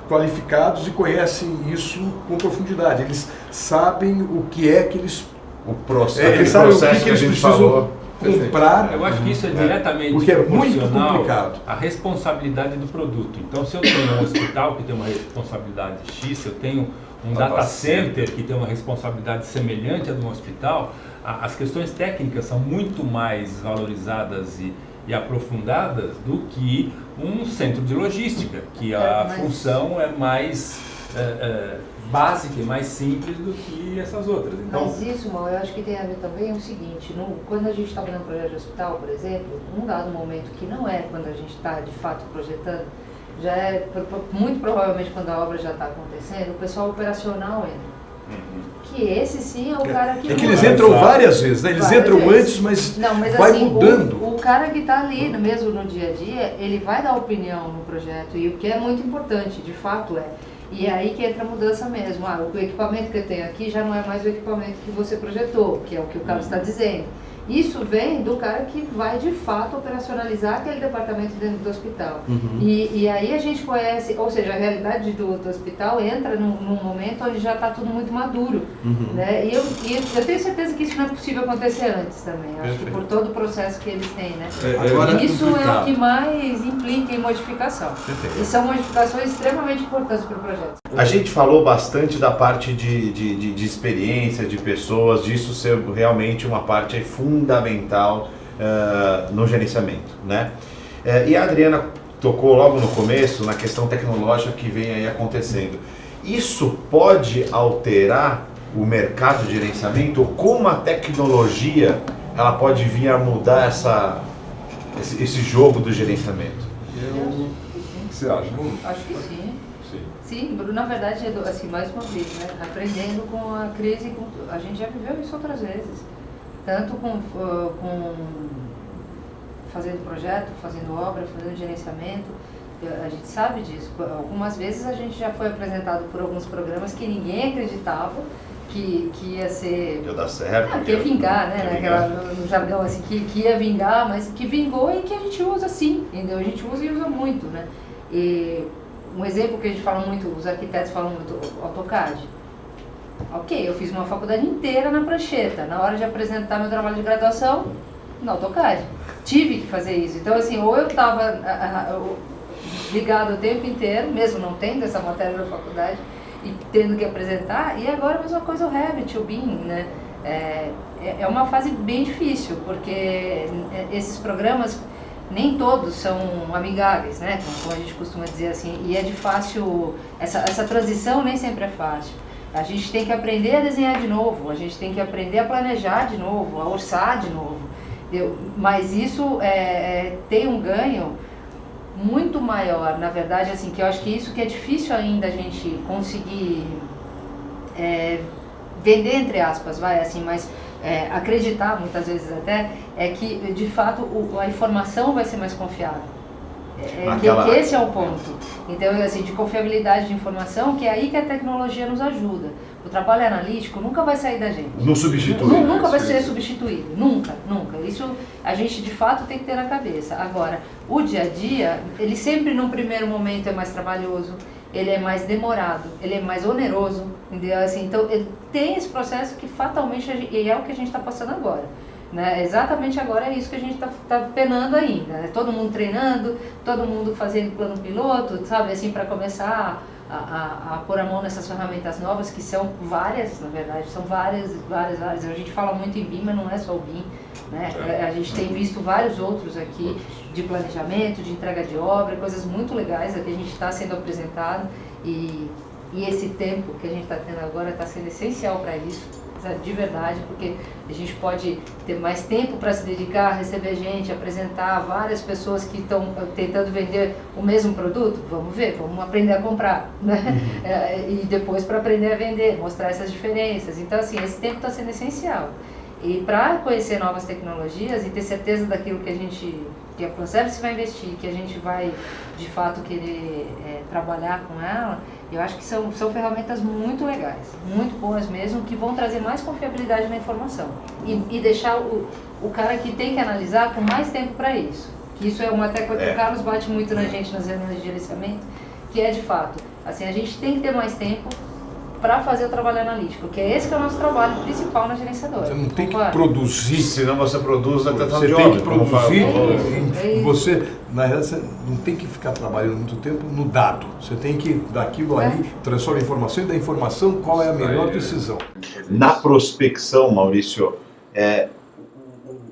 qualificados e conhecem isso com profundidade. Eles sabem o que é que eles... Eles sabem o que eles precisam comprar. Eu acho que isso é diretamente porque é muito proporcional complicado. à responsabilidade do produto. Então, se eu tenho um hospital que tem uma responsabilidade X, se eu tenho um data center que tem uma responsabilidade semelhante à de um hospital, as questões técnicas são muito mais valorizadas e aprofundadas do que um centro de logística, que a função é mais básica e mais simples do que essas outras. Então, mas isso, Mal, eu acho que tem a ver também o seguinte, quando a gente está fazendo um projeto de hospital, por exemplo, num dado momento que não é quando a gente está de fato projetando, já é muito provavelmente quando a obra já está acontecendo, o pessoal operacional entra. Que esse sim é o cara que... É que eles entram várias vezes, né? Eles entram antes, mas vai assim, mudando. O cara que está ali, mesmo no dia a dia, ele vai dar opinião no projeto, e o que é muito importante, de fato é. E é aí que entra a mudança mesmo. O equipamento que eu tenho aqui já não é mais o equipamento que você projetou, que é o que o Carlos está dizendo. Isso vem do cara que vai de fato operacionalizar aquele departamento dentro do hospital. E aí a gente conhece, ou seja, a realidade do hospital entra num momento onde já está tudo muito maduro. Né? E eu tenho certeza que isso não é possível acontecer antes também. Acho que por todo o processo que eles têm. Né? Isso é o que mais implica em modificação. E são modificações extremamente importantes para o projeto. A gente falou bastante da parte de experiência, de pessoas, disso ser realmente uma parte fundamental no gerenciamento, né? E a Adriana tocou logo no começo na questão tecnológica que vem aí acontecendo. Isso pode alterar o mercado de gerenciamento? Ou como a tecnologia ela pode vir a mudar esse jogo do gerenciamento? O que você acha? Acho que sim. Sim. Sim, na verdade, assim, mais uma vez, né, aprendendo com a crise, a gente já viveu isso outras vezes, tanto com fazendo projeto, fazendo obra, fazendo gerenciamento, a gente sabe disso. Algumas vezes a gente já foi apresentado por alguns programas que ninguém acreditava que ia ser... Ia dar certo. Que ia vingar, né? No jargão, assim, que ia vingar, mas que vingou e que a gente usa sim, entendeu? A gente usa e usa muito, né? E um exemplo que a gente fala muito, os arquitetos falam muito, AutoCAD. Ok, eu fiz uma faculdade inteira na prancheta. Na hora de apresentar meu trabalho de graduação, no AutoCAD. Tive que fazer isso. Então, assim, ou eu estava ligado o tempo inteiro, mesmo não tendo essa matéria na faculdade, e tendo que apresentar, e agora a mesma coisa o Revit, o BIM, né? É uma fase bem difícil, porque esses programas, nem todos são amigáveis, né? Como a gente costuma dizer assim, e é de fácil, essa transição nem sempre é fácil. A gente tem que aprender a desenhar de novo, a gente tem que aprender a planejar de novo, a orçar de novo. Mas isso tem um ganho muito maior, na verdade, assim, que eu acho que isso que é difícil ainda a gente conseguir vender, entre aspas, vai, assim, mas acreditar muitas vezes até, é que de fato a informação vai ser mais confiável. Que esse é o ponto. Então, assim, de confiabilidade de informação, que é aí que a tecnologia nos ajuda. O trabalho analítico nunca vai sair da gente. Não substitui. Nunca vai ser substituído. Nunca, nunca. Isso a gente de fato tem que ter na cabeça. Agora, o dia a dia, ele sempre num primeiro momento é mais trabalhoso, ele é mais demorado, ele é mais oneroso, entendeu? Assim, então, ele tem esse processo que fatalmente é o que a gente está passando agora. Né? Exatamente agora é isso que a gente está penando ainda, né? Todo mundo treinando, todo mundo fazendo plano piloto, sabe, assim, para começar a pôr a mão nessas ferramentas novas, que são várias, na verdade, são várias. A gente fala muito em BIM, mas não é só o BIM, né? A gente tem visto vários outros aqui, de planejamento, de entrega de obra, coisas muito legais que a gente está sendo apresentado, e esse tempo que a gente está tendo agora está sendo essencial para isso, de verdade, porque a gente pode ter mais tempo para se dedicar, receber gente, apresentar várias pessoas que estão tentando vender o mesmo produto. Vamos ver, vamos aprender a comprar, né? E depois para aprender a vender, mostrar essas diferenças. Então, assim, esse tempo está sendo essencial. E para conhecer novas tecnologias e ter certeza daquilo que a Planservice vai investir, que a gente vai de fato querer trabalhar com ela, eu acho que são ferramentas muito legais, muito boas mesmo, que vão trazer mais confiabilidade na informação e deixar o cara que tem que analisar com mais tempo para isso. Que isso é uma tecla que o Carlos bate muito na gente nas reuniões de gerenciamento, que é de fato, assim, a gente tem que ter mais tempo para fazer o trabalho analítico, que é esse que é o nosso trabalho principal na gerenciadora. Você não tem que produzir. Senão você produz até Você tem que produzir. Você, na realidade, você não tem que ficar trabalhando muito tempo no dado. Você tem que, daquilo ali, transformar a informação, e da informação, qual é a melhor decisão. Na prospecção, Maurício,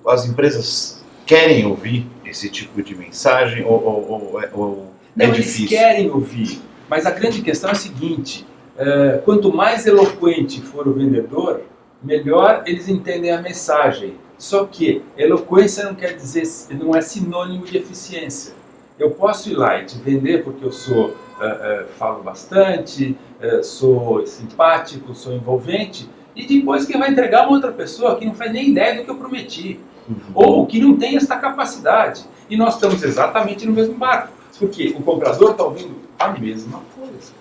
as empresas querem ouvir esse tipo de mensagem ou é não, difícil? Eles querem ouvir, mas a grande questão é a seguinte: quanto mais eloquente for o vendedor, melhor eles entendem a mensagem. Só que eloquência não quer dizer, não é sinônimo de eficiência. Eu posso ir lá e te vender porque eu falo bastante, sou simpático, sou envolvente, e depois quem vai entregar uma outra pessoa que não faz nem ideia do que eu prometi, ou que não tem esta capacidade. E nós estamos exatamente no mesmo barco, porque o comprador está ouvindo a mesma coisa.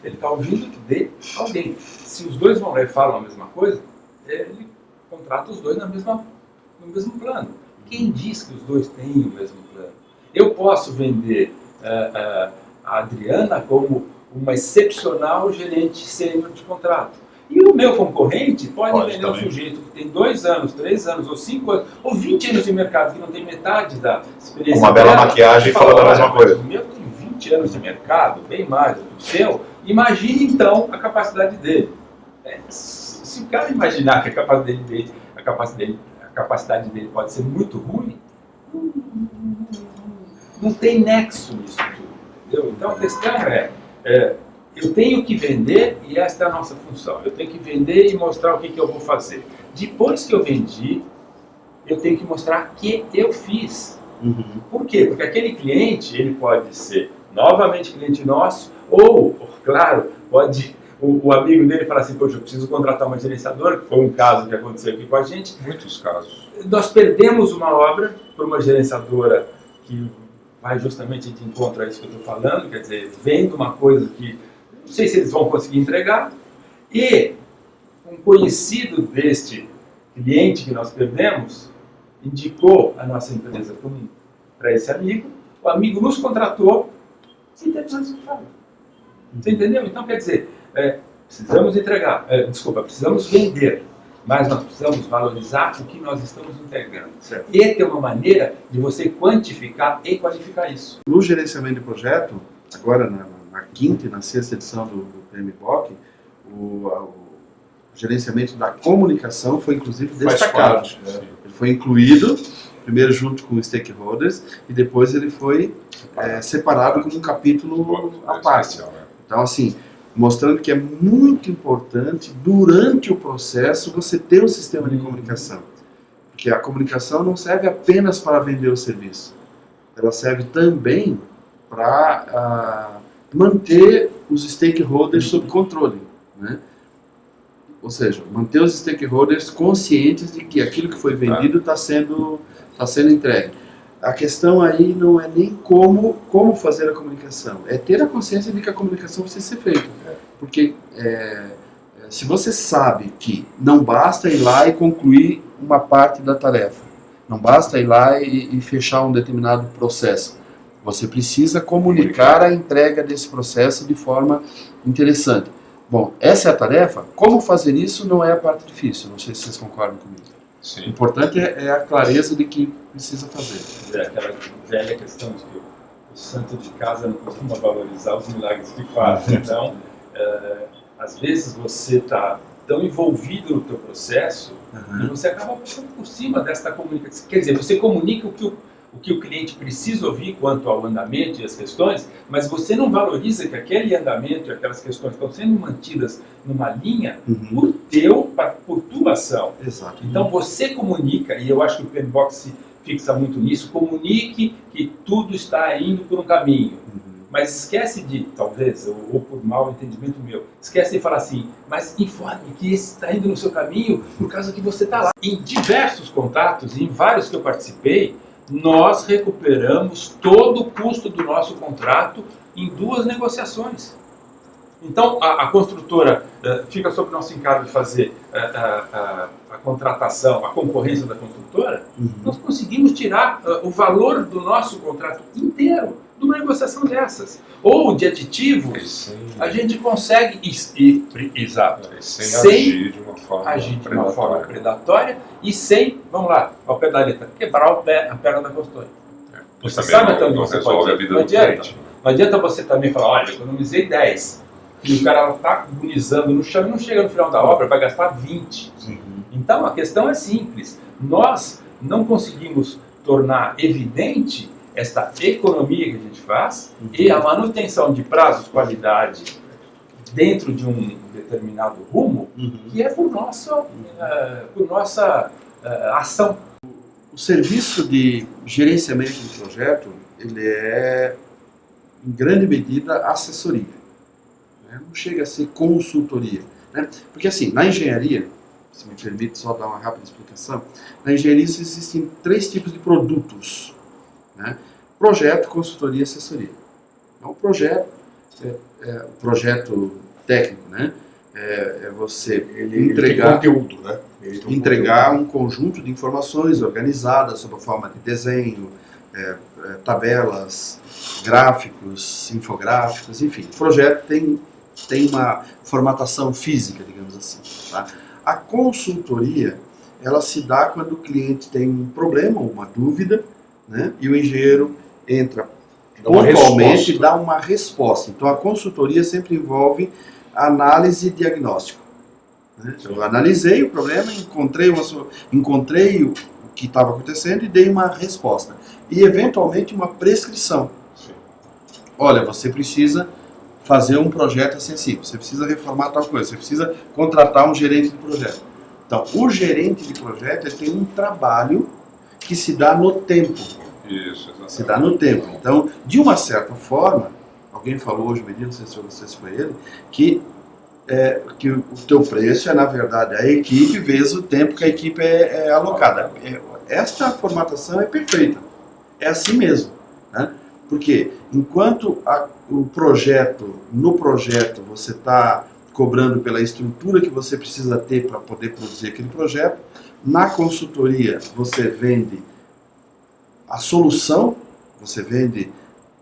Ele está ouvindo de alguém. Se os dois vão lá e falam a mesma coisa, ele contrata os dois no mesmo plano. Quem diz que os dois têm o mesmo plano? Eu posso vender a Adriana como uma excepcional gerente sênior de contrato. E o meu concorrente pode vender também um sujeito que tem 2 anos, 3 anos, ou 5 anos, ou 20 anos de mercado, que não tem metade da experiência. Uma bela maquiagem falando a mesma coisa. O meu tem 20 anos de mercado, bem mais do que o seu. Imagine então a capacidade dele. Se o cara imaginar que a capacidade dele pode ser muito ruim, não tem nexo nisso tudo. Entendeu? Então a questão eu tenho que vender, e esta é a nossa função. Eu tenho que vender e mostrar o que eu vou fazer. Depois que eu vendi, eu tenho que mostrar que eu fiz. Por quê? Porque aquele cliente, ele pode ser novamente cliente nosso, ou, claro, pode o amigo dele falar assim, poxa, eu preciso contratar uma gerenciadora, que foi um caso que aconteceu aqui com a gente. Muitos casos. Nós perdemos uma obra por uma gerenciadora que vai justamente de encontro a isso que eu estou falando, quer dizer, vendo uma coisa que não sei se eles vão conseguir entregar, e um conhecido deste cliente que nós perdemos indicou a nossa empresa para esse amigo, o amigo nos contratou e teve resultado. Você entendeu? Então, quer dizer, precisamos entregar, precisamos vender, mas nós precisamos valorizar o que nós estamos entregando. Certo. E ter uma maneira de você quantificar e qualificar isso. No gerenciamento de projeto, agora na quinta e na sexta edição do PMBOK, o gerenciamento da comunicação foi inclusive destacado. Ele foi incluído, primeiro junto com os stakeholders, e depois ele foi separado como um capítulo à parte. Então, assim, mostrando que é muito importante, durante o processo, você ter um sistema de comunicação. Porque a comunicação não serve apenas para vender o serviço. Ela serve também para manter os stakeholders sob controle, né? Ou seja, manter os stakeholders conscientes de que aquilo que foi vendido está sendo entregue. A questão aí não é nem como fazer a comunicação, é ter a consciência de que a comunicação precisa ser feita. Porque se você sabe que não basta ir lá e concluir uma parte da tarefa, não basta ir lá e fechar um determinado processo, você precisa comunicar a entrega desse processo de forma interessante. Bom, essa é a tarefa. Como fazer isso não é a parte difícil. Não sei se vocês concordam comigo. Sim. O importante é a clareza de que precisa fazer. Aquela velha questão de que o santo de casa não costuma valorizar os milagres que faz. Então, às vezes você está tão envolvido no teu processo e você acaba passando por cima desta comunicação. Quer dizer, você comunica o que o cliente precisa ouvir quanto ao andamento e as questões, mas você não valoriza que aquele andamento e aquelas questões estão sendo mantidas numa linha por tua ação. Exato. Então você comunica, e eu acho que o PMBOK se fixa muito nisso, comunique que tudo está indo por um caminho. Mas esquece de, talvez, ou por mau entendimento meu, esquece de falar assim, mas informe que esse está indo no seu caminho por causa que você está lá. Em diversos contatos, em vários que eu participei, nós recuperamos todo o custo do nosso contrato em 2 negociações. Então, a construtora fica sob nosso encargo de fazer a contratação, a concorrência da construtora, nós conseguimos tirar o valor do nosso contrato inteiro de uma negociação dessas. Ou de aditivos, a gente consegue, sem agir de uma forma predatória e sem, vamos lá, ao pé da letra, quebrar a perna da consultora. Você sabe até onde você pode ir. Não adianta você também falar, olha, economizei 10, e o cara está agonizando no chão e não chega no final da obra, vai gastar 20. Então a questão é simples, nós não conseguimos tornar evidente esta economia que a gente faz e a manutenção de prazos, qualidade dentro de um determinado rumo, que é por nossa ação. O serviço de gerenciamento de projeto, ele é, em grande medida, assessoria. Né? Não chega a ser consultoria. Né? Porque assim, na engenharia, se me permite só dar uma rápida explicação, na engenharia existem 3 tipos de produtos. Né? Projeto, consultoria e assessoria. Então, o projeto técnico, né? É você entregar conteúdo, né? Entregar um conjunto de informações organizadas sob a forma de desenho, tabelas, gráficos, infográficos, enfim. O projeto tem uma formatação física, digamos assim. Tá? A consultoria, ela se dá quando o cliente tem um problema, uma dúvida, né? E o engenheiro entra pontualmente e dá uma resposta. Então a consultoria sempre envolve análise e diagnóstico. Né? Eu analisei o problema, encontrei o que estava acontecendo e dei uma resposta. E eventualmente uma prescrição. Olha, você precisa fazer um projeto acessível, você precisa reformar tal coisa, você precisa contratar um gerente de projeto. Então, o gerente de projeto tem um trabalho que se dá no tempo. Isso, exatamente. Se dá no tempo. Então, de uma certa forma, alguém falou hoje, não sei se foi ele, que o teu preço é, na verdade, a equipe vezes o tempo que a equipe é alocada. Esta formatação é perfeita. É assim mesmo. Né? Porque enquanto no projeto você está cobrando pela estrutura que você precisa ter para poder produzir aquele projeto, na consultoria você vende a solução, você vende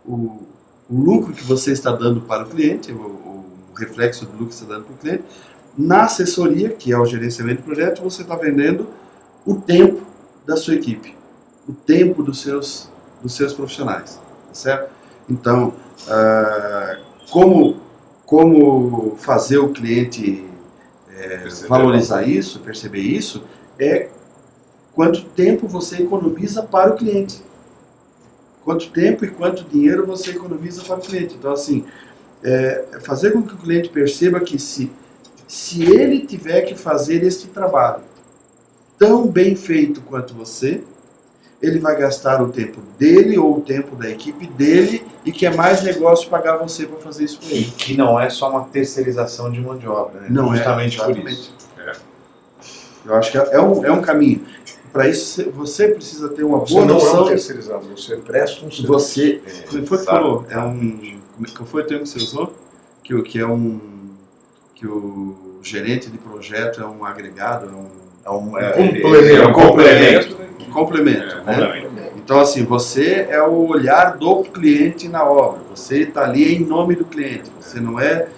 o lucro que você está dando para o cliente, o reflexo do lucro que você está dando para o cliente. Na assessoria, que é o gerenciamento do projeto, você está vendendo o tempo da sua equipe, o tempo dos seus profissionais, tá certo? Então, como fazer o cliente valorizar isso, perceber isso, é quanto tempo você economiza para o cliente. Quanto tempo e quanto dinheiro você economiza para o cliente. Então, assim, fazer com que o cliente perceba que se ele tiver que fazer este trabalho tão bem feito quanto você, ele vai gastar o tempo dele ou o tempo da equipe dele e que é mais negócio pagar você para fazer isso com E ele. que não é só uma terceirização de mão de obra, né? Não Justamente por exatamente. isso. Eu acho que é um caminho. Para isso, você precisa ter uma Você boa não é um noção. terceirizado, você presta um serviço. Você, foi que sabe. falou, qual foi o termo que você usou? Que o gerente de projeto é um agregado, É um complemento. complemento, né? Então, assim, você é o olhar do cliente na obra. Você está ali em nome do cliente. Você não é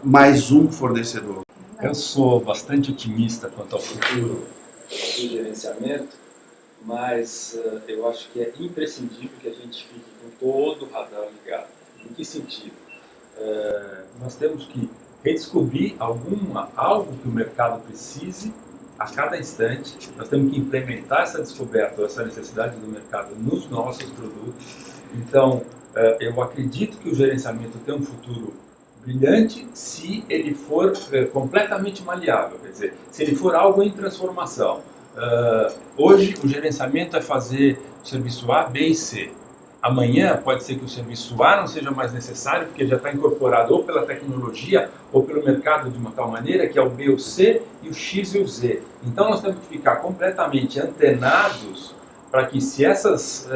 mais um fornecedor. Eu sou bastante otimista quanto ao futuro do gerenciamento, mas eu acho que é imprescindível que a gente fique com todo o radar ligado. Em que sentido? Nós temos que redescobrir algo que o mercado precise a cada instante. Nós temos que implementar essa descoberta, essa necessidade do mercado nos nossos produtos. Então, eu acredito que o gerenciamento tem um futuro brilhante se ele for completamente maleável, quer dizer, se ele for algo em transformação. Hoje o gerenciamento é fazer o serviço A, B e C. Amanhã pode ser que o serviço A não seja mais necessário porque já está incorporado ou pela tecnologia ou pelo mercado de uma tal maneira que é o B, o C e o X e o Z. Então nós temos que ficar completamente antenados para que se essas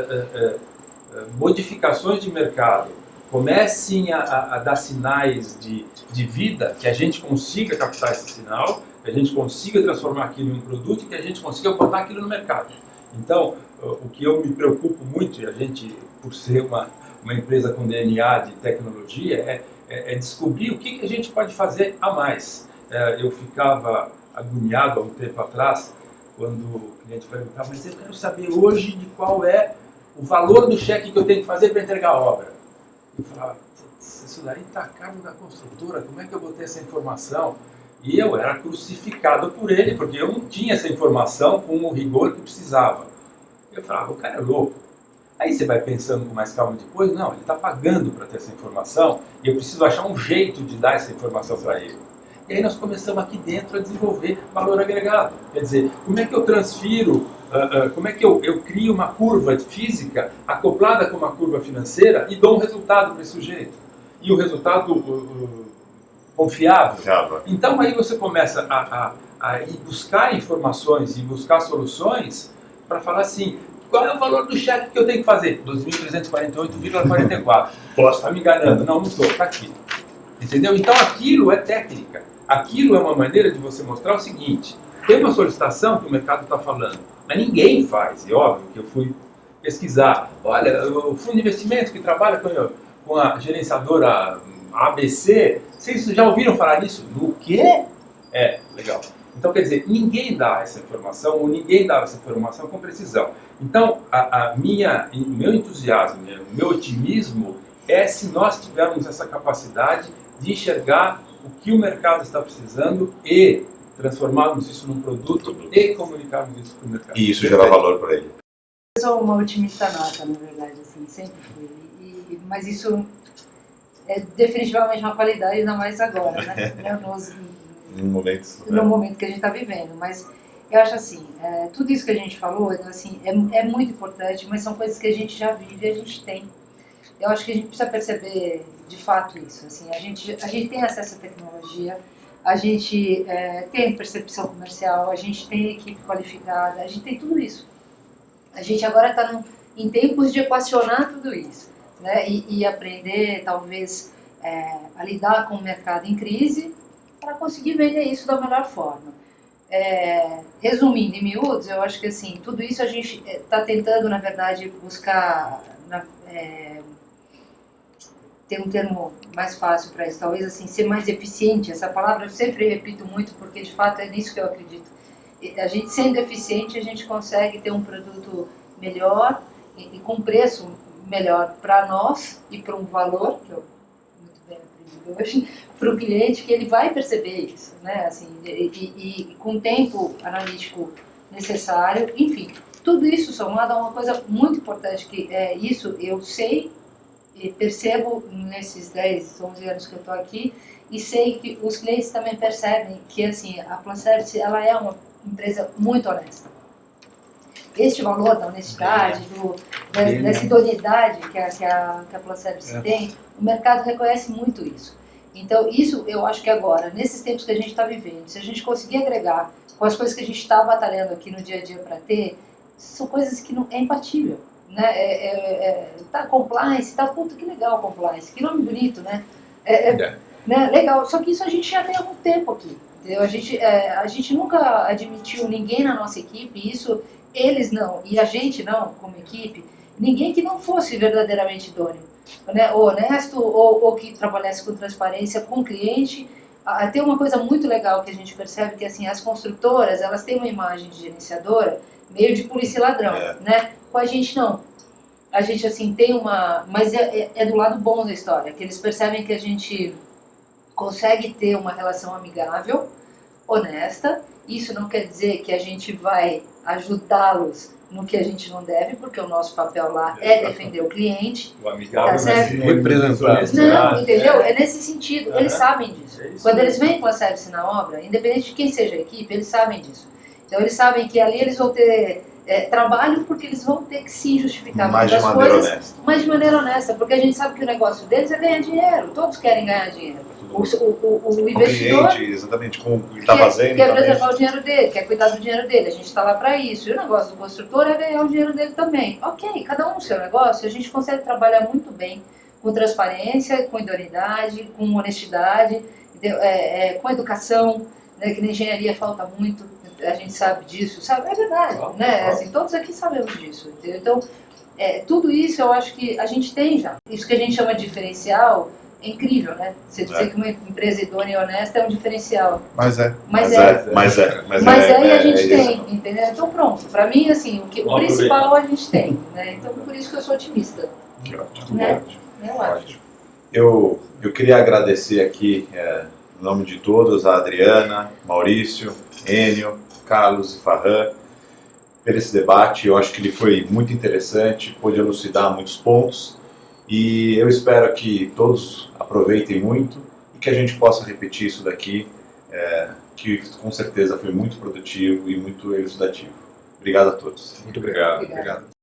modificações de mercado comecem a dar sinais de vida, que a gente consiga captar esse sinal, que a gente consiga transformar aquilo em um produto e que a gente consiga botar aquilo no mercado. Então, o que eu me preocupo muito, e a gente, por ser uma empresa com DNA de tecnologia, é descobrir o que a gente pode fazer a mais. Eu ficava agoniado há um tempo atrás, quando o cliente perguntava, mas eu quero saber hoje de qual é o valor do cheque que eu tenho que fazer para entregar a obra. Eu falava, isso daí está a cargo da construtora, como é que eu vou ter essa informação? E eu era crucificado por ele, porque eu não tinha essa informação com o rigor que precisava. Eu falava, o cara é louco. Aí você vai pensando com mais calma depois, não, ele está pagando para ter essa informação e eu preciso achar um jeito de dar essa informação para ele. E aí nós começamos aqui dentro a desenvolver valor agregado. Quer dizer, como é que eu transfiro, como é que eu crio uma curva física acoplada com uma curva financeira e dou um resultado para esse sujeito? E o resultado confiável. Então aí você começa a ir buscar informações e buscar soluções para falar assim, qual é o valor do cheque que eu tenho que fazer? 2.348,44. Posso estar me enganando? Não estou, está aqui. Entendeu? Então aquilo é técnica. Aquilo é uma maneira de você mostrar o seguinte, tem uma solicitação que o mercado está falando, mas ninguém faz, e óbvio que eu fui pesquisar. Olha, o fundo de investimento que trabalha com a gerenciadora ABC, vocês já ouviram falar nisso? No quê? Legal. Então, quer dizer, ninguém dá essa informação, ou ninguém dá essa informação com precisão. Então, o meu entusiasmo, o meu otimismo é se nós tivermos essa capacidade de enxergar o que o mercado está precisando e transformarmos isso num produto e comunicarmos isso para o mercado. E isso gera valor para ele. Eu sou uma otimista nata, na verdade, assim, sempre fui. Mas isso é definitivamente uma qualidade, ainda mais agora, né? No momento que a gente está vivendo. Mas Eu acho assim, tudo isso que a gente falou, assim, é muito importante, mas são coisas que a gente já vive e a gente tem. Eu acho que a gente precisa perceber de fato isso. Assim, a gente tem acesso à tecnologia, a gente tem percepção comercial, a gente tem equipe qualificada, a gente tem tudo isso. A gente agora está em tempos de equacionar tudo isso, né? E aprender, talvez, a lidar com o mercado em crise para conseguir vender isso da melhor forma. Resumindo em miúdos, eu acho que assim, tudo isso a gente está tentando, na verdade, buscar ter um termo mais fácil para isso, talvez assim, ser mais eficiente. Essa palavra eu sempre repito muito, porque de fato é nisso que eu acredito. A gente sendo eficiente, a gente consegue ter um produto melhor e com preço melhor para nós e para um valor, que eu muito bem aprendi hoje, para o cliente, que ele vai perceber isso, né? Assim, e com o tempo analítico necessário, enfim, tudo isso somado a uma coisa muito importante, que é isso eu sei e percebo nesses 10, 11 anos que eu estou aqui, e sei que os clientes também percebem que assim, a Planservice, ela é uma empresa muito honesta. Este valor da honestidade, dessa idoneidade que a Planservice tem, o mercado reconhece muito isso. Então, isso eu acho que agora, nesses tempos que a gente está vivendo, se a gente conseguir agregar com as coisas que a gente está batalhando aqui no dia a dia para ter, são coisas que não é imbatível. Né? Tá compliance, tá, puta, que legal compliance, que nome bonito, né? Né? Legal, só que isso a gente já tem há algum tempo aqui, entendeu? A gente nunca admitiu ninguém na nossa equipe, isso eles não, e a gente não, como equipe, ninguém que não fosse verdadeiramente idôneo, né? Honesto ou que trabalhasse com transparência com o cliente. Tem uma coisa muito legal que a gente percebe, que assim, as construtoras, elas têm uma imagem de gerenciadora meio de polícia e ladrão, né? Com a gente não. A gente assim tem mas é do lado bom da história, que eles percebem que a gente consegue ter uma relação amigável, honesta. Isso não quer dizer que a gente vai ajudá-los no que a gente não deve, porque o nosso papel lá é defender o cliente. O amigável, tá certo? Não, entendeu? É nesse sentido, eles sabem disso. Quando eles vêm com a Planservice na obra, independente de quem seja a equipe, eles sabem disso. Então eles sabem que ali eles vão ter trabalho, porque eles vão ter que sim justificar muitas coisas, mas de maneira honesta, porque a gente sabe que o negócio deles é ganhar dinheiro, todos querem ganhar dinheiro. O investidor, cliente, exatamente como ele está fazendo, quer preservar o dinheiro dele, quer cuidar do dinheiro dele, a gente está lá para isso. E o negócio do construtor é ganhar o dinheiro dele também. Ok, cada um no seu negócio, a gente consegue trabalhar muito bem com transparência, com idoneidade, com honestidade, com educação, né, que na engenharia falta muito, a gente sabe disso, sabe? É verdade, né? Assim, todos aqui sabemos disso, entendeu? Então, tudo isso eu acho que a gente tem já. Isso que a gente chama de diferencial é incrível, né? Você dizer que uma empresa idônea e honesta é um diferencial. Mas é e a gente tem, entendeu? Então pronto, para mim, assim, o principal a gente tem, né? Então por isso que eu sou otimista. Que ótimo, né? ótimo. Eu queria agradecer aqui, em nome de todos, a Adriana, Maurício, Enio, Carlos e Farhan, por esse debate. Eu acho que ele foi muito interessante, pôde elucidar muitos pontos, e eu espero que todos aproveitem muito e que a gente possa repetir isso daqui, que com certeza foi muito produtivo e muito elucidativo. Obrigado a todos. Muito obrigado. Obrigado.